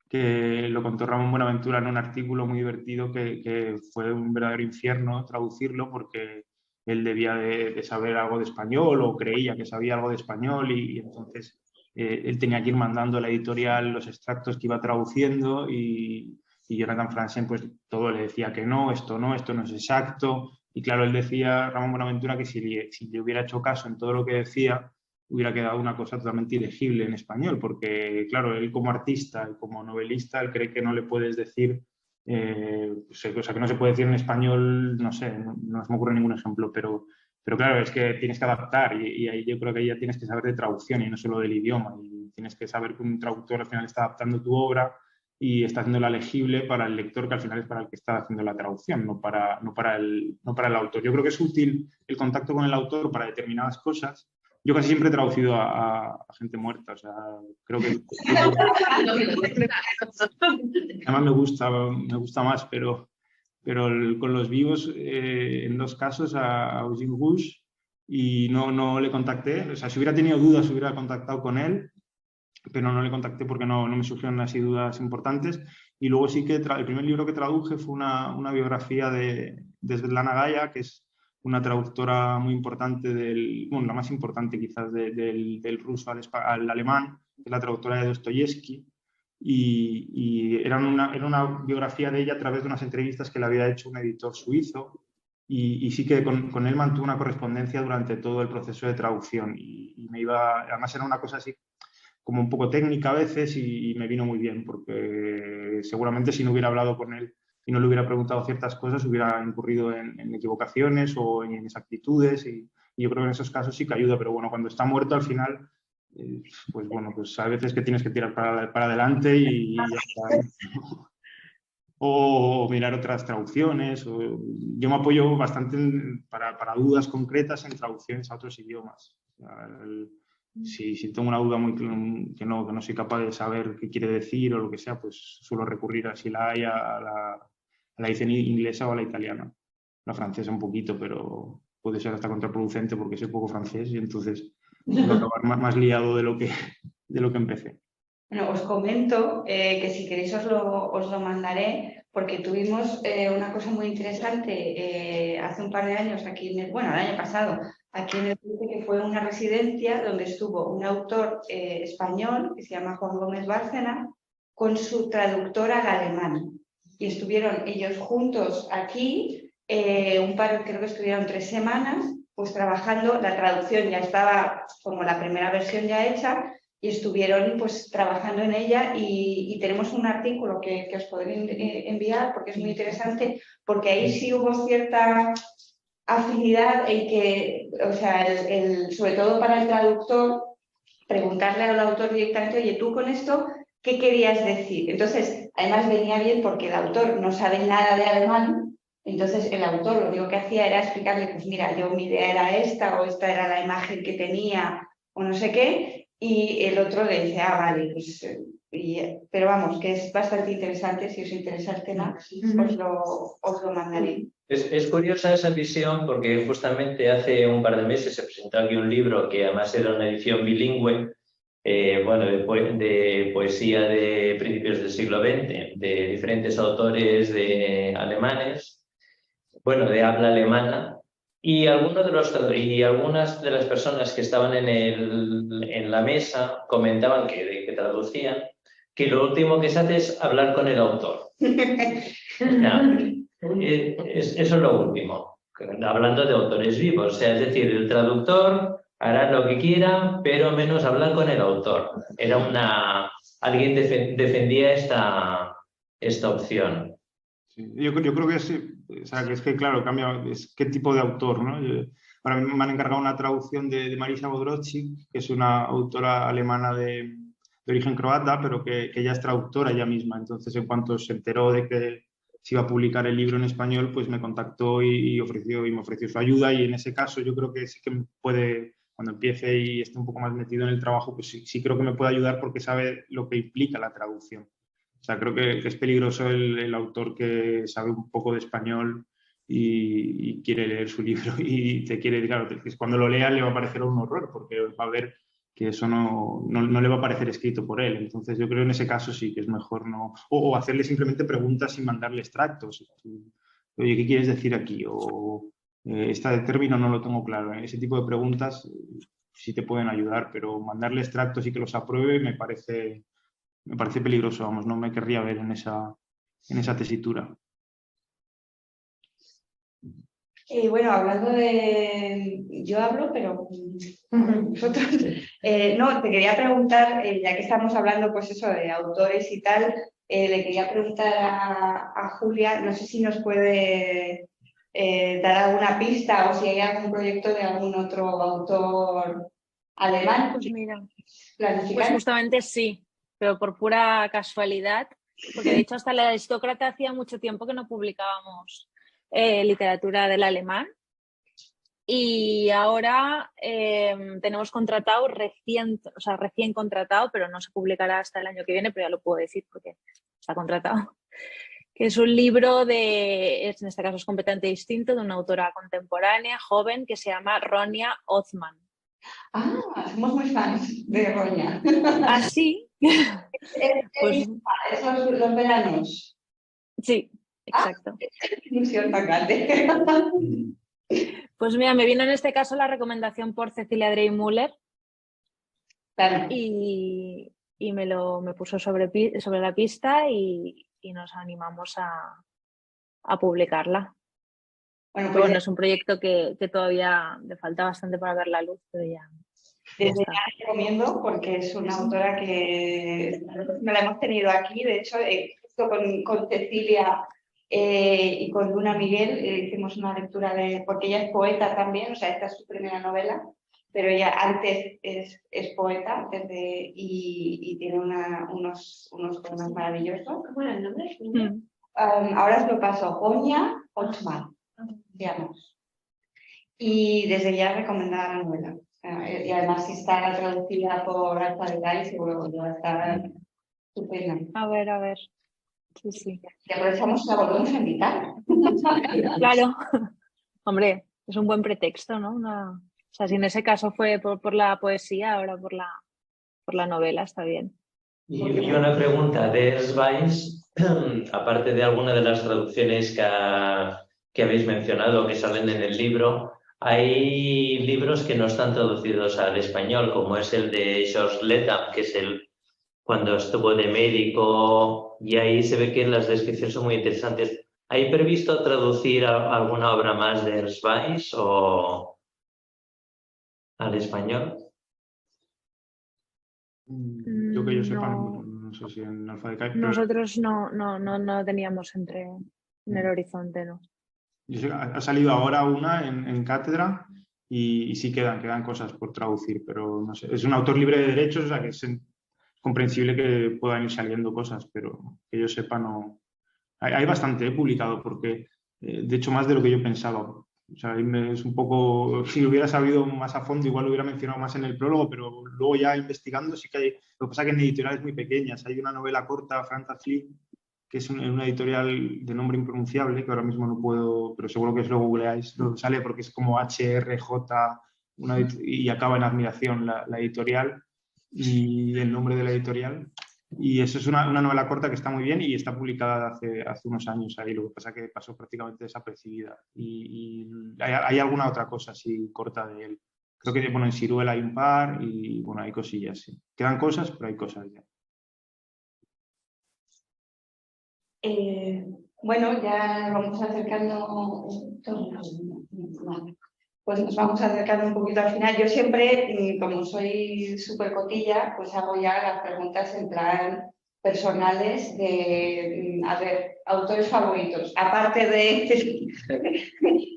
que lo contó Ramón Buenaventura en un artículo muy divertido que fue un verdadero infierno traducirlo porque él debía de saber algo de español o creía que sabía algo de español y entonces él tenía que ir mandando a la editorial los extractos que iba traduciendo y Jonathan Franzen pues todo le decía que no, esto no es exacto. Y claro, él decía, Ramón Buenaventura, que si le hubiera hecho caso en todo lo que decía, hubiera quedado una cosa totalmente ilegible en español, porque claro, él como artista y como novelista, él cree que no le puedes decir, o sea, que no se puede decir en español, no sé, no se me ocurre ningún ejemplo, pero claro, es que tienes que adaptar y ahí yo creo que ya tienes que saber de traducción y no solo del idioma, y tienes que saber que un traductor al final está adaptando tu obra y está haciéndola legible para el lector, que al final es para el que está haciendo la traducción, no para el autor. Yo creo que es útil el contacto con el autor para determinadas cosas. Yo casi siempre he traducido a gente muerta, o sea, creo que... Además me gusta más, pero con los vivos, en 2 casos, a Eugene Rouge, y no le contacté. O sea, si hubiera tenido dudas, hubiera contactado con él, pero no le contacté porque no me surgieron así dudas importantes. Y luego sí que el primer libro que traduje fue una biografía de Svetlana Gaya, que es una traductora muy importante la más importante quizás del ruso al alemán, que es la traductora de Dostoyevsky. Y era una biografía de ella a través de unas entrevistas que le había hecho un editor suizo. Y sí que con él mantuve una correspondencia durante todo el proceso de traducción. Y además era una cosa así como un poco técnica a veces y me vino muy bien porque seguramente si no hubiera hablado con él y no le hubiera preguntado ciertas cosas hubiera incurrido en equivocaciones o en inexactitudes y yo creo que en esos casos sí que ayuda, pero bueno, cuando está muerto al final pues bueno, pues a veces que tienes que tirar para adelante y ya está. O mirar otras traducciones. Yo me apoyo bastante para dudas concretas en traducciones a otros idiomas. O sea, si tengo una duda que no soy capaz de saber qué quiere decir o lo que sea, pues suelo recurrir si la hay a la edición inglesa o a la italiana. La francesa un poquito, pero puede ser hasta contraproducente porque sé poco francés y entonces puedo acabar más liado de lo que empecé. Bueno, os comento que si queréis os lo mandaré, porque tuvimos una cosa muy interesante hace un par de años aquí, el año pasado, aquí en el Puente, que fue una residencia donde estuvo un autor español que se llama Juan Gómez Bárcena con su traductora al alemán. Y estuvieron ellos juntos aquí, creo que estuvieron 3 semanas, pues trabajando, la traducción ya estaba como la primera versión ya hecha, y estuvieron pues trabajando en ella y tenemos un artículo que os podré enviar porque es muy interesante, porque ahí sí hubo cierta afinidad en que, o sea, sobre todo para el traductor, preguntarle al autor directamente, oye, tú con esto, ¿qué querías decir? Entonces, además venía bien porque el autor no sabe nada de alemán, entonces el autor lo único que hacía era explicarle, pues mira, yo mi idea era esta, o esta era la imagen que tenía, o no sé qué, y el otro le dice, ah, vale, pues... pero vamos, que es bastante interesante, si os interesa el tema, os lo mandaré. Es curiosa esa visión porque justamente hace un par de meses se presentó aquí un libro que además era una edición bilingüe, bueno, de poesía de principios del siglo XX, de diferentes autores alemanes, bueno, de habla alemana, y algunas de las personas que estaban en la mesa comentaban que traducían, que lo último que se hace es hablar con el autor. Eso es lo último, hablando de autores vivos, o sea, es decir, el traductor hará lo que quiera, pero menos hablar con el autor. Alguien defendía esta opción. Sí, yo creo que sí, o sea, que es que claro, cambia, es qué tipo de autor, ¿no? Ahora me han encargado una traducción de Marisa Bodroczyk, que es una autora alemana de origen croata, pero que ya es traductora ella misma. Entonces, en cuanto se enteró de que se iba a publicar el libro en español, pues me contactó y me ofreció su ayuda, y en ese caso yo creo que sí que puede, cuando empiece y esté un poco más metido en el trabajo, pues sí creo que me puede ayudar porque sabe lo que implica la traducción. O sea, creo que es peligroso el autor que sabe un poco de español y quiere leer su libro y claro, cuando lo lea le va a parecer un horror porque va a ver que eso no le va a parecer escrito por él. Entonces yo creo en ese caso sí que es mejor no... O hacerle simplemente preguntas sin mandarle extractos. Oye, ¿qué quieres decir aquí? O este término no lo tengo claro. Ese tipo de preguntas sí te pueden ayudar, pero mandarle extractos y que los apruebe me parece peligroso, vamos, no me querría ver en esa tesitura. Bueno, hablando de... Yo hablo, pero vosotros... no, te quería preguntar, ya que estamos hablando pues eso de autores y tal, le quería preguntar a Julia, no sé si nos puede dar alguna pista o si hay algún proyecto de algún otro autor alemán. Pues mira, pues justamente sí, pero por pura casualidad, porque de hecho hasta La Aristócrata hacía mucho tiempo que no publicábamos literatura del alemán, y ahora tenemos contratado recién contratado, pero no se publicará hasta el año que viene, pero ya lo puedo decir porque está contratado, que es un libro en este caso es completamente distinto, de una autora contemporánea, joven, que se llama Ronja Othmann. Ah, somos muy fans de Ronja. ¿Ah, sí? Pues, ¿esos los veranos? Sí, exacto. Ilusión tan grande. Pues mira, me vino en este caso la recomendación por Cecilia Drey Müller, claro. y me puso sobre la pista y nos animamos a publicarla. Bueno, pues es un proyecto que todavía le falta bastante para ver la luz, pero ya. Desde ya recomiendo porque es una autora que no la hemos tenido aquí, de hecho, justo con Cecilia y con Luna Miguel hicimos una lectura porque ella es poeta también, o sea, esta es su primera novela, pero ella antes es poeta y tiene unos poemas maravillosos. ¿Cómo era el nombre? Ahora os lo paso, Ronja Othmann, digamos. Y desde ya recomendada la novela. Y además si está traducida por Alfa de Gai, seguro que va a estar estupenda. A ver. Sí. Y aprovechamos y la volvemos a invitar. Claro. Hombre, es un buen pretexto, ¿no? O sea, si en ese caso fue por la poesía, ahora por la novela, está bien. Y una pregunta de Erzbeiss, aparte de alguna de las traducciones que habéis mencionado, que salen en el libro, hay libros que no están traducidos al español, como es el de George Letham, que es cuando estuvo de médico, y ahí se ve que las descripciones son muy interesantes. ¿Hay previsto traducir alguna obra más de Erzbeiss o al español? Yo que yo sepa, No. no sé si en Alfa de Kai, pero Nosotros no teníamos en el horizonte, ¿no? yo sé que ha salido ahora una en cátedra y sí quedan cosas por traducir, pero no sé. Es un autor libre de derechos, o sea que es comprensible que puedan ir saliendo cosas, pero que yo sepa no. Hay bastante publicado porque, de hecho, más de lo que yo pensaba. O sea, es un poco, si lo hubiera sabido más a fondo, igual lo hubiera mencionado más en el prólogo, pero luego ya investigando sí que hay. Lo que pasa es que en editoriales muy pequeñas hay una novela corta, Fantasy, que es una editorial de nombre impronunciable, que ahora mismo no puedo, pero seguro que si lo googleáis, lo sale porque es como HRJ y acaba en admiración la editorial y el nombre de la editorial. Y eso es una novela corta que está muy bien y está publicada hace unos años ahí, lo que pasa es que pasó prácticamente desapercibida. Y hay alguna otra cosa así corta de él. Creo que bueno, en Siruela hay un par y bueno, hay cosillas, sí. Quedan cosas, pero hay cosas ya. Bueno, ya vamos acercando, pues nos vamos acercando un poquito al final. Yo siempre, como soy súper cotilla, pues hago ya las preguntas en plan personales de, a ver, autores favoritos, aparte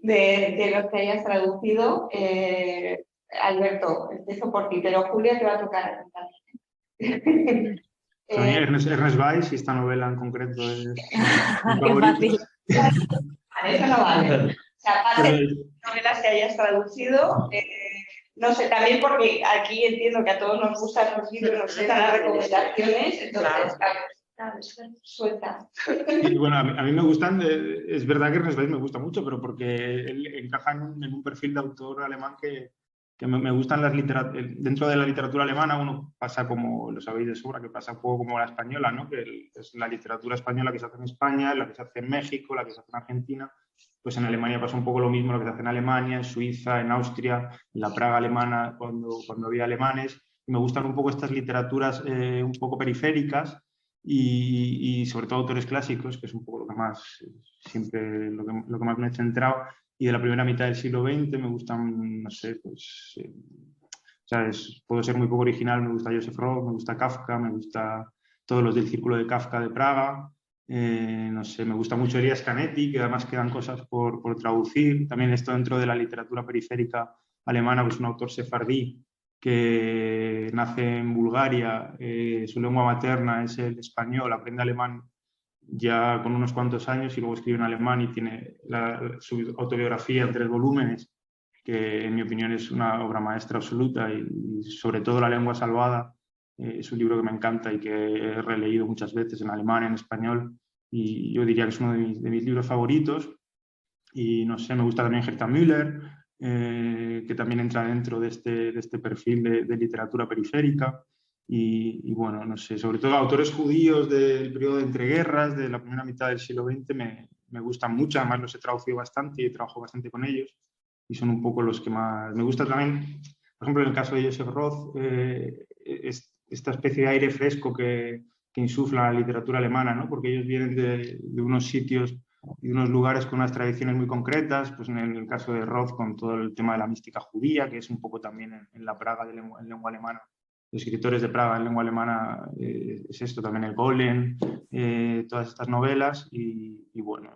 de los que hayas traducido. Alberto, empiezo por ti, pero Julia te va a tocar también. A mí Ernest Weiss y esta novela en concreto es mi Qué fácil. Vale, eso no vale. O sea, aparte de novelas que hayas traducido, no sé, también porque aquí entiendo que a todos nos gustan los libros, nos gustan las recomendaciones, entonces, suelta. Y bueno, a mí me gustan, es verdad que Ernest Weiss me gusta mucho, pero porque él encaja en un perfil de autor alemán que me gustan las dentro de la literatura alemana. Uno pasa como, lo sabéis de sobra, que pasa un poco como la española, ¿no? Que es la literatura española que se hace en España, la que se hace en México, la que se hace en Argentina. Pues en Alemania pasa un poco lo mismo, lo que se hace en Alemania, en Suiza, en Austria, en la Praga alemana, cuando había alemanes. Y me gustan un poco estas literaturas un poco periféricas y sobre todo autores clásicos, que es un poco lo que más, siempre lo que más me he centrado. Y de la primera mitad del siglo XX me gustan, no sé, pues, ¿sabes? Puedo ser muy poco original, me gusta Joseph Roth, me gusta Kafka, me gusta todos los del Círculo de Kafka de Praga, no sé, me gusta mucho Elias Canetti, que además quedan cosas por traducir. También esto dentro de la literatura periférica alemana, pues un autor sefardí que nace en Bulgaria, su lengua materna es el español, aprende alemán ya con unos cuantos años y luego escribe en alemán y tiene su autobiografía en 3 volúmenes, que en mi opinión es una obra maestra absoluta y sobre todo La lengua salvada. Es un libro que me encanta y que he releído muchas veces en alemán, en español, y yo diría que es uno de mis libros favoritos. Y no sé, me gusta también Herta Müller, que también entra dentro de este perfil de literatura periférica. Y bueno, no sé, sobre todo autores judíos del periodo de entreguerras, de la primera mitad del siglo XX, me gustan mucho, además los he traducido bastante y trabajo bastante con ellos, y son un poco los que más me gusta también. Por ejemplo, en el caso de Joseph Roth, esta especie de aire fresco que insufla la literatura alemana, ¿no? Porque ellos vienen de unos sitios y unos lugares con unas tradiciones muy concretas, pues en el caso de Roth con todo el tema de la mística judía, que es un poco también en la Praga en lengua alemana. Los escritores de Praga en lengua alemana es esto, también el Golem, todas estas novelas y bueno,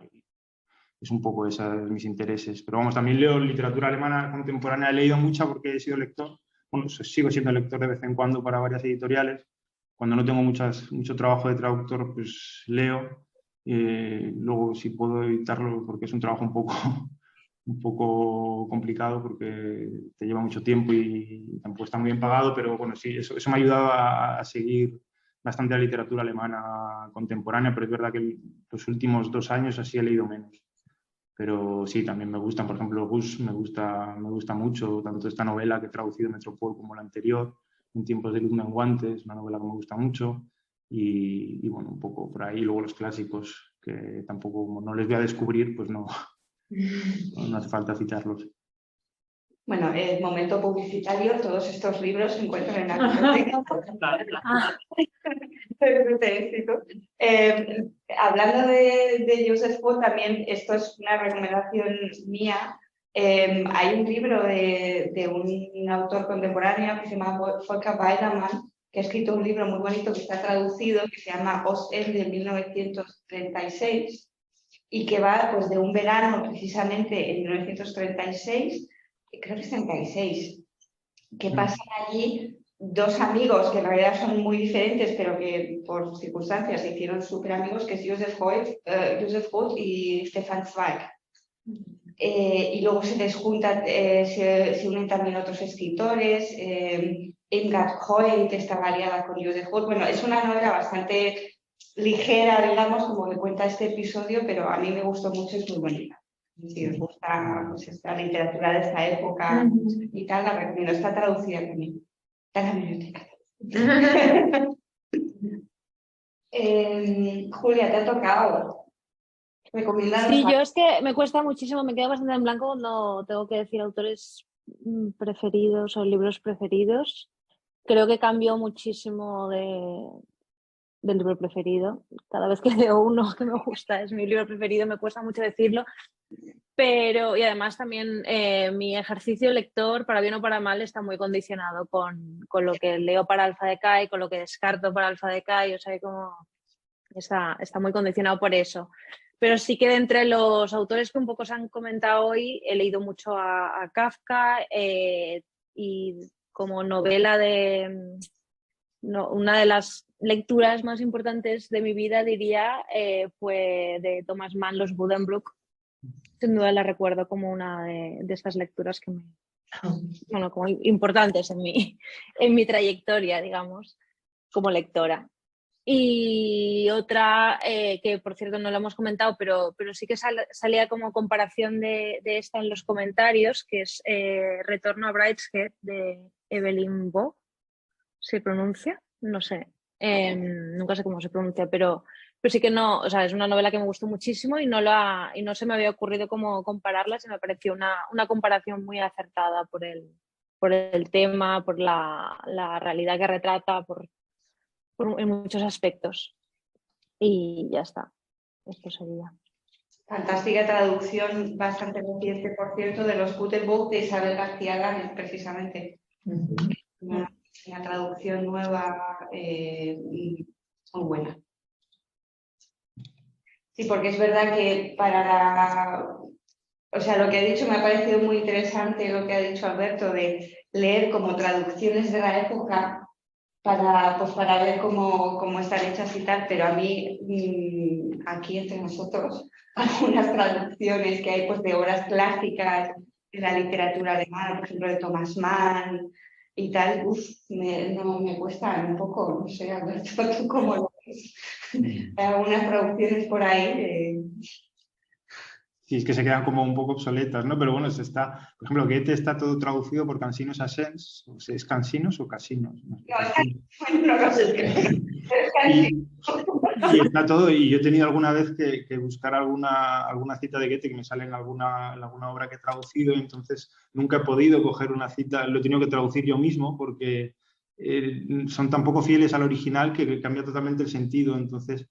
es un poco esos mis intereses. Pero vamos, también leo literatura alemana contemporánea, he leído mucha porque he sido lector, bueno, sigo siendo lector de vez en cuando para varias editoriales. Cuando no tengo mucho trabajo de traductor, pues leo. Luego, si puedo evitarlo, porque es un trabajo un poco complicado, porque te lleva mucho tiempo y tampoco está muy bien pagado, pero bueno, sí, eso me ha ayudado a seguir bastante la literatura alemana contemporánea, pero es verdad que los últimos 2 años así he leído menos. Pero sí, también me gustan, por ejemplo, Gus me gusta mucho, tanto esta novela que he traducido en Metropol como la anterior, En tiempos de luz menguante, una novela que me gusta mucho, y bueno, un poco por ahí. Luego los clásicos, que tampoco, como no les voy a descubrir, pues no hace falta citarlos. Bueno, el momento publicitario, todos estos libros se encuentran en la biblioteca. Hablando de Joseph Roth, también esto es una recomendación mía. Hay un libro de un autor contemporáneo que se llama Volker Weidemann, que ha escrito un libro muy bonito que está traducido, que se llama Ostend de 1936, y que va pues, de un verano precisamente en 1936, creo que es 36, que pasan allí dos amigos que en realidad son muy diferentes, pero que por circunstancias se hicieron súper amigos, que es Joseph Roth y Stefan Zweig. Y luego se les juntan, se unen también otros escritores, Irmgard Cohen, que está aliada con Joseph Roth. Bueno, es una novela bastante ligera, digamos, como que cuenta este episodio, pero a mí me gustó mucho, es muy bonita. Si os gusta pues, esta literatura de esta época y tal, la recomiendo. Está traducida también. Está en la biblioteca. Julia, te ha tocado. ¿Recomiendas? Sí, yo es que me cuesta muchísimo, me quedo bastante en blanco cuando tengo que decir autores preferidos o libros preferidos. Creo que cambió muchísimo del libro preferido. Cada vez que leo uno que me gusta, es mi libro preferido, me cuesta mucho decirlo. Pero, y además también mi ejercicio lector, para bien o para mal, está muy condicionado con lo que leo para Alpha Decay, con lo que descarto para Alpha Decay, o sea, como está muy condicionado por eso. Pero sí que de entre los autores que un poco se han comentado hoy, he leído mucho a Kafka y como novela una de las lecturas más importantes de mi vida, diría, fue de Thomas Mann, Los Buddenbrook. Sin duda la recuerdo como una de estas lecturas que como importantes en mi trayectoria, digamos, como lectora. Y otra que, por cierto, no lo hemos comentado, pero sí que salía como comparación de esta en los comentarios, que es Retorno a Brideshead de Evelyn Waugh. ¿Se pronuncia? No sé. Nunca sé cómo se pronuncia, pero sí que no, o sea, es una novela que me gustó muchísimo y no se me había ocurrido cómo compararlas y me pareció una comparación muy acertada por el tema, por la realidad que retrata, en muchos aspectos. Y ya está. Esto sería. Fantástica traducción, bastante reciente, por cierto, de Los Buddenbrook de Isabel García Gámez, precisamente. Una traducción nueva muy buena. Sí, porque es verdad que o sea, lo que ha dicho me ha parecido muy interesante, lo que ha dicho Alberto, de leer como traducciones de la época para ver cómo están hechas y tal, pero a mí, aquí entre nosotros, algunas traducciones que hay pues, de obras clásicas de la literatura alemana, por ejemplo, de Thomas Mann y tal, me cuesta un poco, no sé, Alberto, ¿tú cómo lo ves? Hay algunas traducciones por ahí Sí, es que se quedan como un poco obsoletas, ¿no? Pero bueno, por ejemplo, Goethe está todo traducido por Cansinos Asens, ¿es Cansinos o Casinos? No sé. Y está todo, y yo he tenido alguna vez que buscar alguna cita de Goethe que me sale en alguna obra que he traducido, y entonces nunca he podido coger una cita, lo he tenido que traducir yo mismo porque son tan poco fieles al original que cambia totalmente el sentido, entonces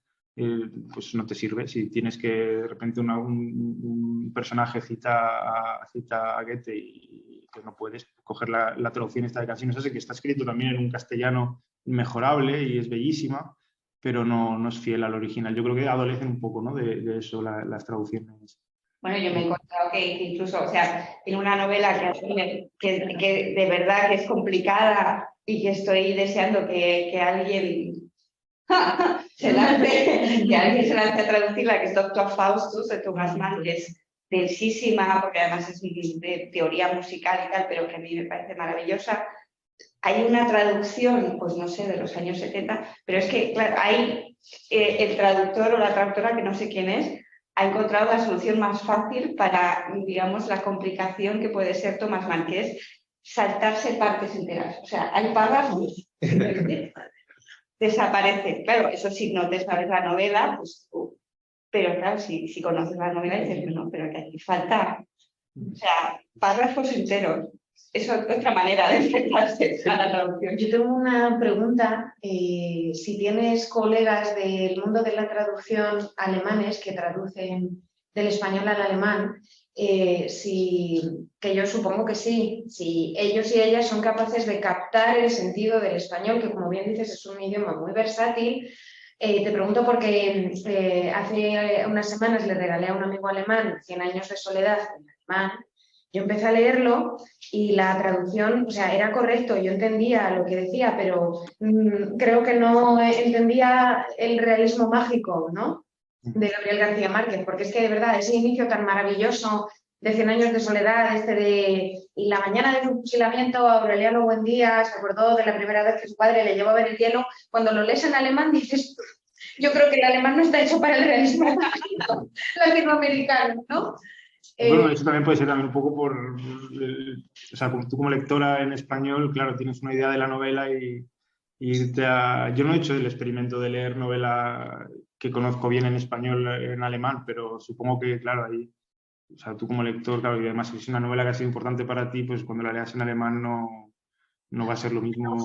pues no te sirve. Si tienes que de repente un personaje cita a Goethe y que no puedes coger la traducción esta de Cansinos Asens, que está escrito también en un castellano inmejorable y es bellísima, pero no es fiel al original. Yo creo que adolecen un poco, ¿no? de eso las traducciones. Bueno, yo me he encontrado que incluso, o sea, en una novela que de verdad que es complicada y que estoy deseando que alguien se lance a traducirla, que es Doctor Faustus de Thomas Mann, que es densísima, porque además es de teoría musical y tal, pero que a mí me parece maravillosa. Hay una traducción, pues no sé, de los años 70, pero es que, claro, hay el traductor o la traductora, que no sé quién es, ha encontrado la solución más fácil para, digamos, la complicación que puede ser Thomas Mann, que es saltarse partes enteras. O sea, hay párrafos desaparece. Claro, eso sí, no te sabes la novela, pues pero claro, si conoces la novela dices, no, pero que aquí falta, o sea, párrafos enteros. Eso es otra manera de enfrentarse a la traducción. Yo tengo una pregunta, si tienes colegas del mundo de la traducción alemanes que traducen del español al alemán, que yo supongo que sí, si ellos y ellas son capaces de captar el sentido del español, que como bien dices es un idioma muy versátil. Te pregunto porque hace unas semanas le regalé a un amigo alemán 100 años de soledad en alemán. Yo empecé a leerlo y la traducción, o sea, era correcto, yo entendía lo que decía, pero creo que no entendía el realismo mágico, ¿no?, de Gabriel García Márquez, porque es que de verdad ese inicio tan maravilloso de 100 años de soledad, y la mañana de su fusilamiento, Aureliano Buendía se acordó de la primera vez que su padre le llevó a ver el hielo. Cuando lo lees en alemán dices, yo creo que el alemán no está hecho para el realismo latinoamericano, ¿no? Bueno, eso también puede ser también un poco por... o sea, tú como lectora en español, claro, tienes una idea de la novela y irte a... Yo no he hecho el experimento de leer novela que conozco bien en español, en alemán, pero supongo que, claro, ahí... O sea, tú como lector, claro, y además si es una novela que ha sido importante para ti, pues cuando la leas en alemán no va a ser lo mismo.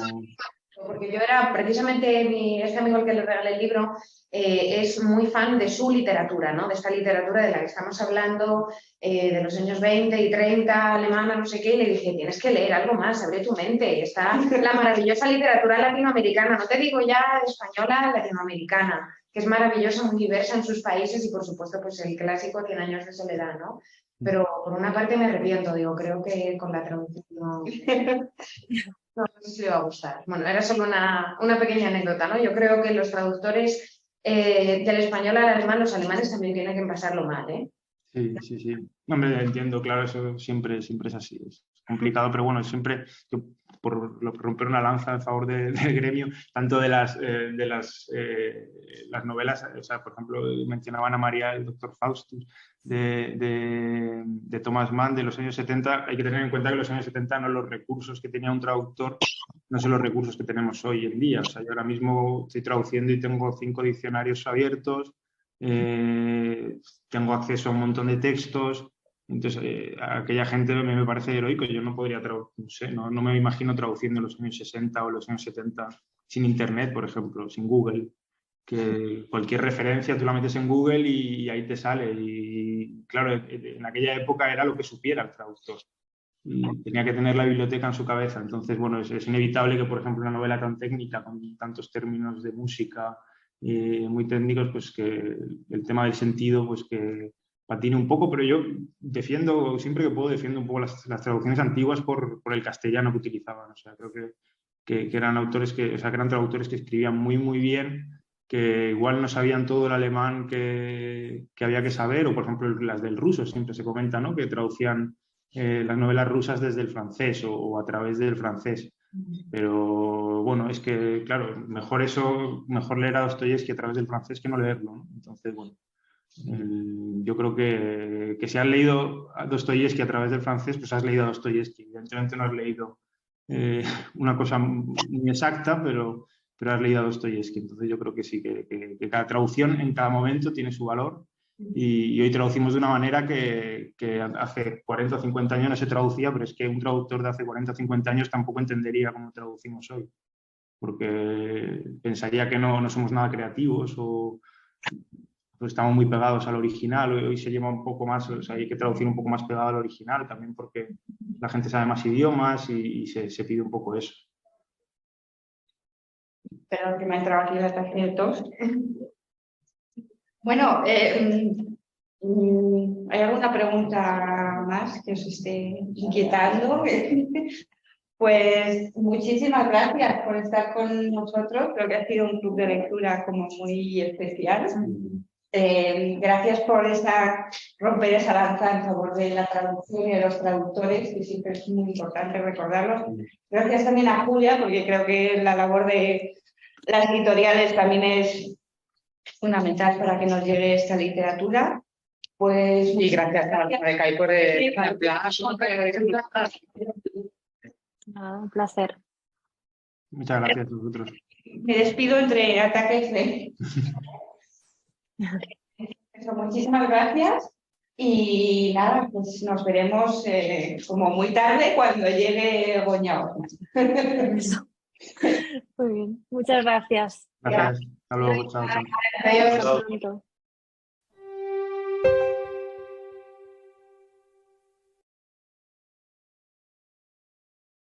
Porque yo era precisamente, este amigo al que le regalé el libro es muy fan de su literatura, ¿no?, de esta literatura de la que estamos hablando, de los años 20 y 30, alemana, no sé qué, y le dije, tienes que leer algo más, abre tu mente, está la maravillosa literatura latinoamericana, no te digo ya española, latinoamericana, que es maravillosa, muy diversa en sus países y por supuesto pues el clásico 100 años de soledad, ¿no? Pero por una parte me arrepiento, digo, creo que con la traducción no... No sé si le va a gustar. Bueno, era solo una pequeña anécdota, ¿no? Yo creo que los traductores del español al alemán, los alemanes también tienen que pasarlo mal, ¿eh? Sí. No, hombre, entiendo, claro, eso siempre es así, es complicado, pero bueno, siempre, yo, por romper una lanza en favor del gremio, tanto de las novelas, o sea, por ejemplo, mencionaban a María el Doctor Faustus, de Thomas Mann, de los años 70, hay que tener en cuenta que los años 70 no los recursos que tenía un traductor no son los recursos que tenemos hoy en día. O sea, yo ahora mismo estoy traduciendo y tengo 5 diccionarios abiertos, tengo acceso a un montón de textos, entonces a aquella gente me parece heroico. Yo no podría traducir, no me imagino traduciendo en los años 60 o los años 70 sin internet, por ejemplo, sin Google, que cualquier referencia tú la metes en Google y ahí te sale, y claro, en aquella época era lo que supiera el traductor y tenía que tener la biblioteca en su cabeza. Entonces, bueno, es inevitable que, por ejemplo, una novela tan técnica, con tantos términos de música muy técnicos, pues que el tema del sentido, pues que patine un poco, pero yo defiendo, siempre que puedo, defiendo un poco las traducciones antiguas por el castellano que utilizaban. O sea, creo que eran autores que eran traductores que escribían muy bien, que igual no sabían todo el alemán que había que saber, o por ejemplo las del ruso, siempre se comenta, ¿no?, que traducían las novelas rusas desde el francés o a través del francés. Pero bueno, es que claro, mejor leer a Dostoyevski a través del francés que no leerlo, ¿no? Entonces, bueno, yo creo que si has leído a Dostoyevski a través del francés, pues has leído a Dostoyevski. Evidentemente no has leído una cosa muy exacta, pero has leído a Dostoyevski. Entonces yo creo que sí, que cada traducción en cada momento tiene su valor. Y hoy traducimos de una manera que hace 40 o 50 años no se traducía, pero es que un traductor de hace 40 o 50 años tampoco entendería cómo traducimos hoy, porque pensaría que no somos nada creativos o pues estamos muy pegados al original. Hoy se lleva un poco más, o sea, hay que traducir un poco más pegado al original, también porque la gente sabe más idiomas y se pide un poco eso. Perdón, que me ha entrado aquí la estación de tos. Bueno, ¿hay alguna pregunta más que os esté inquietando? Pues muchísimas gracias por estar con nosotros. Creo que ha sido un club de lectura como muy especial. Gracias por romper esa lanza en favor de la traducción y de los traductores, que siempre es muy importante recordarlos. Gracias también a Julia, porque creo que la labor de las editoriales también es fundamental para que nos llegue esta literatura. Pues, y gracias a FADECAI por el Un placer. Muchas gracias a vosotros. Me despido entre ataques de... Eso, muchísimas gracias y nada, pues nos veremos como muy tarde cuando llegue Goña Horna. Muy bien, muchas gracias. Gracias. Hasta luego. Chao. Adiós. Hasta pronto.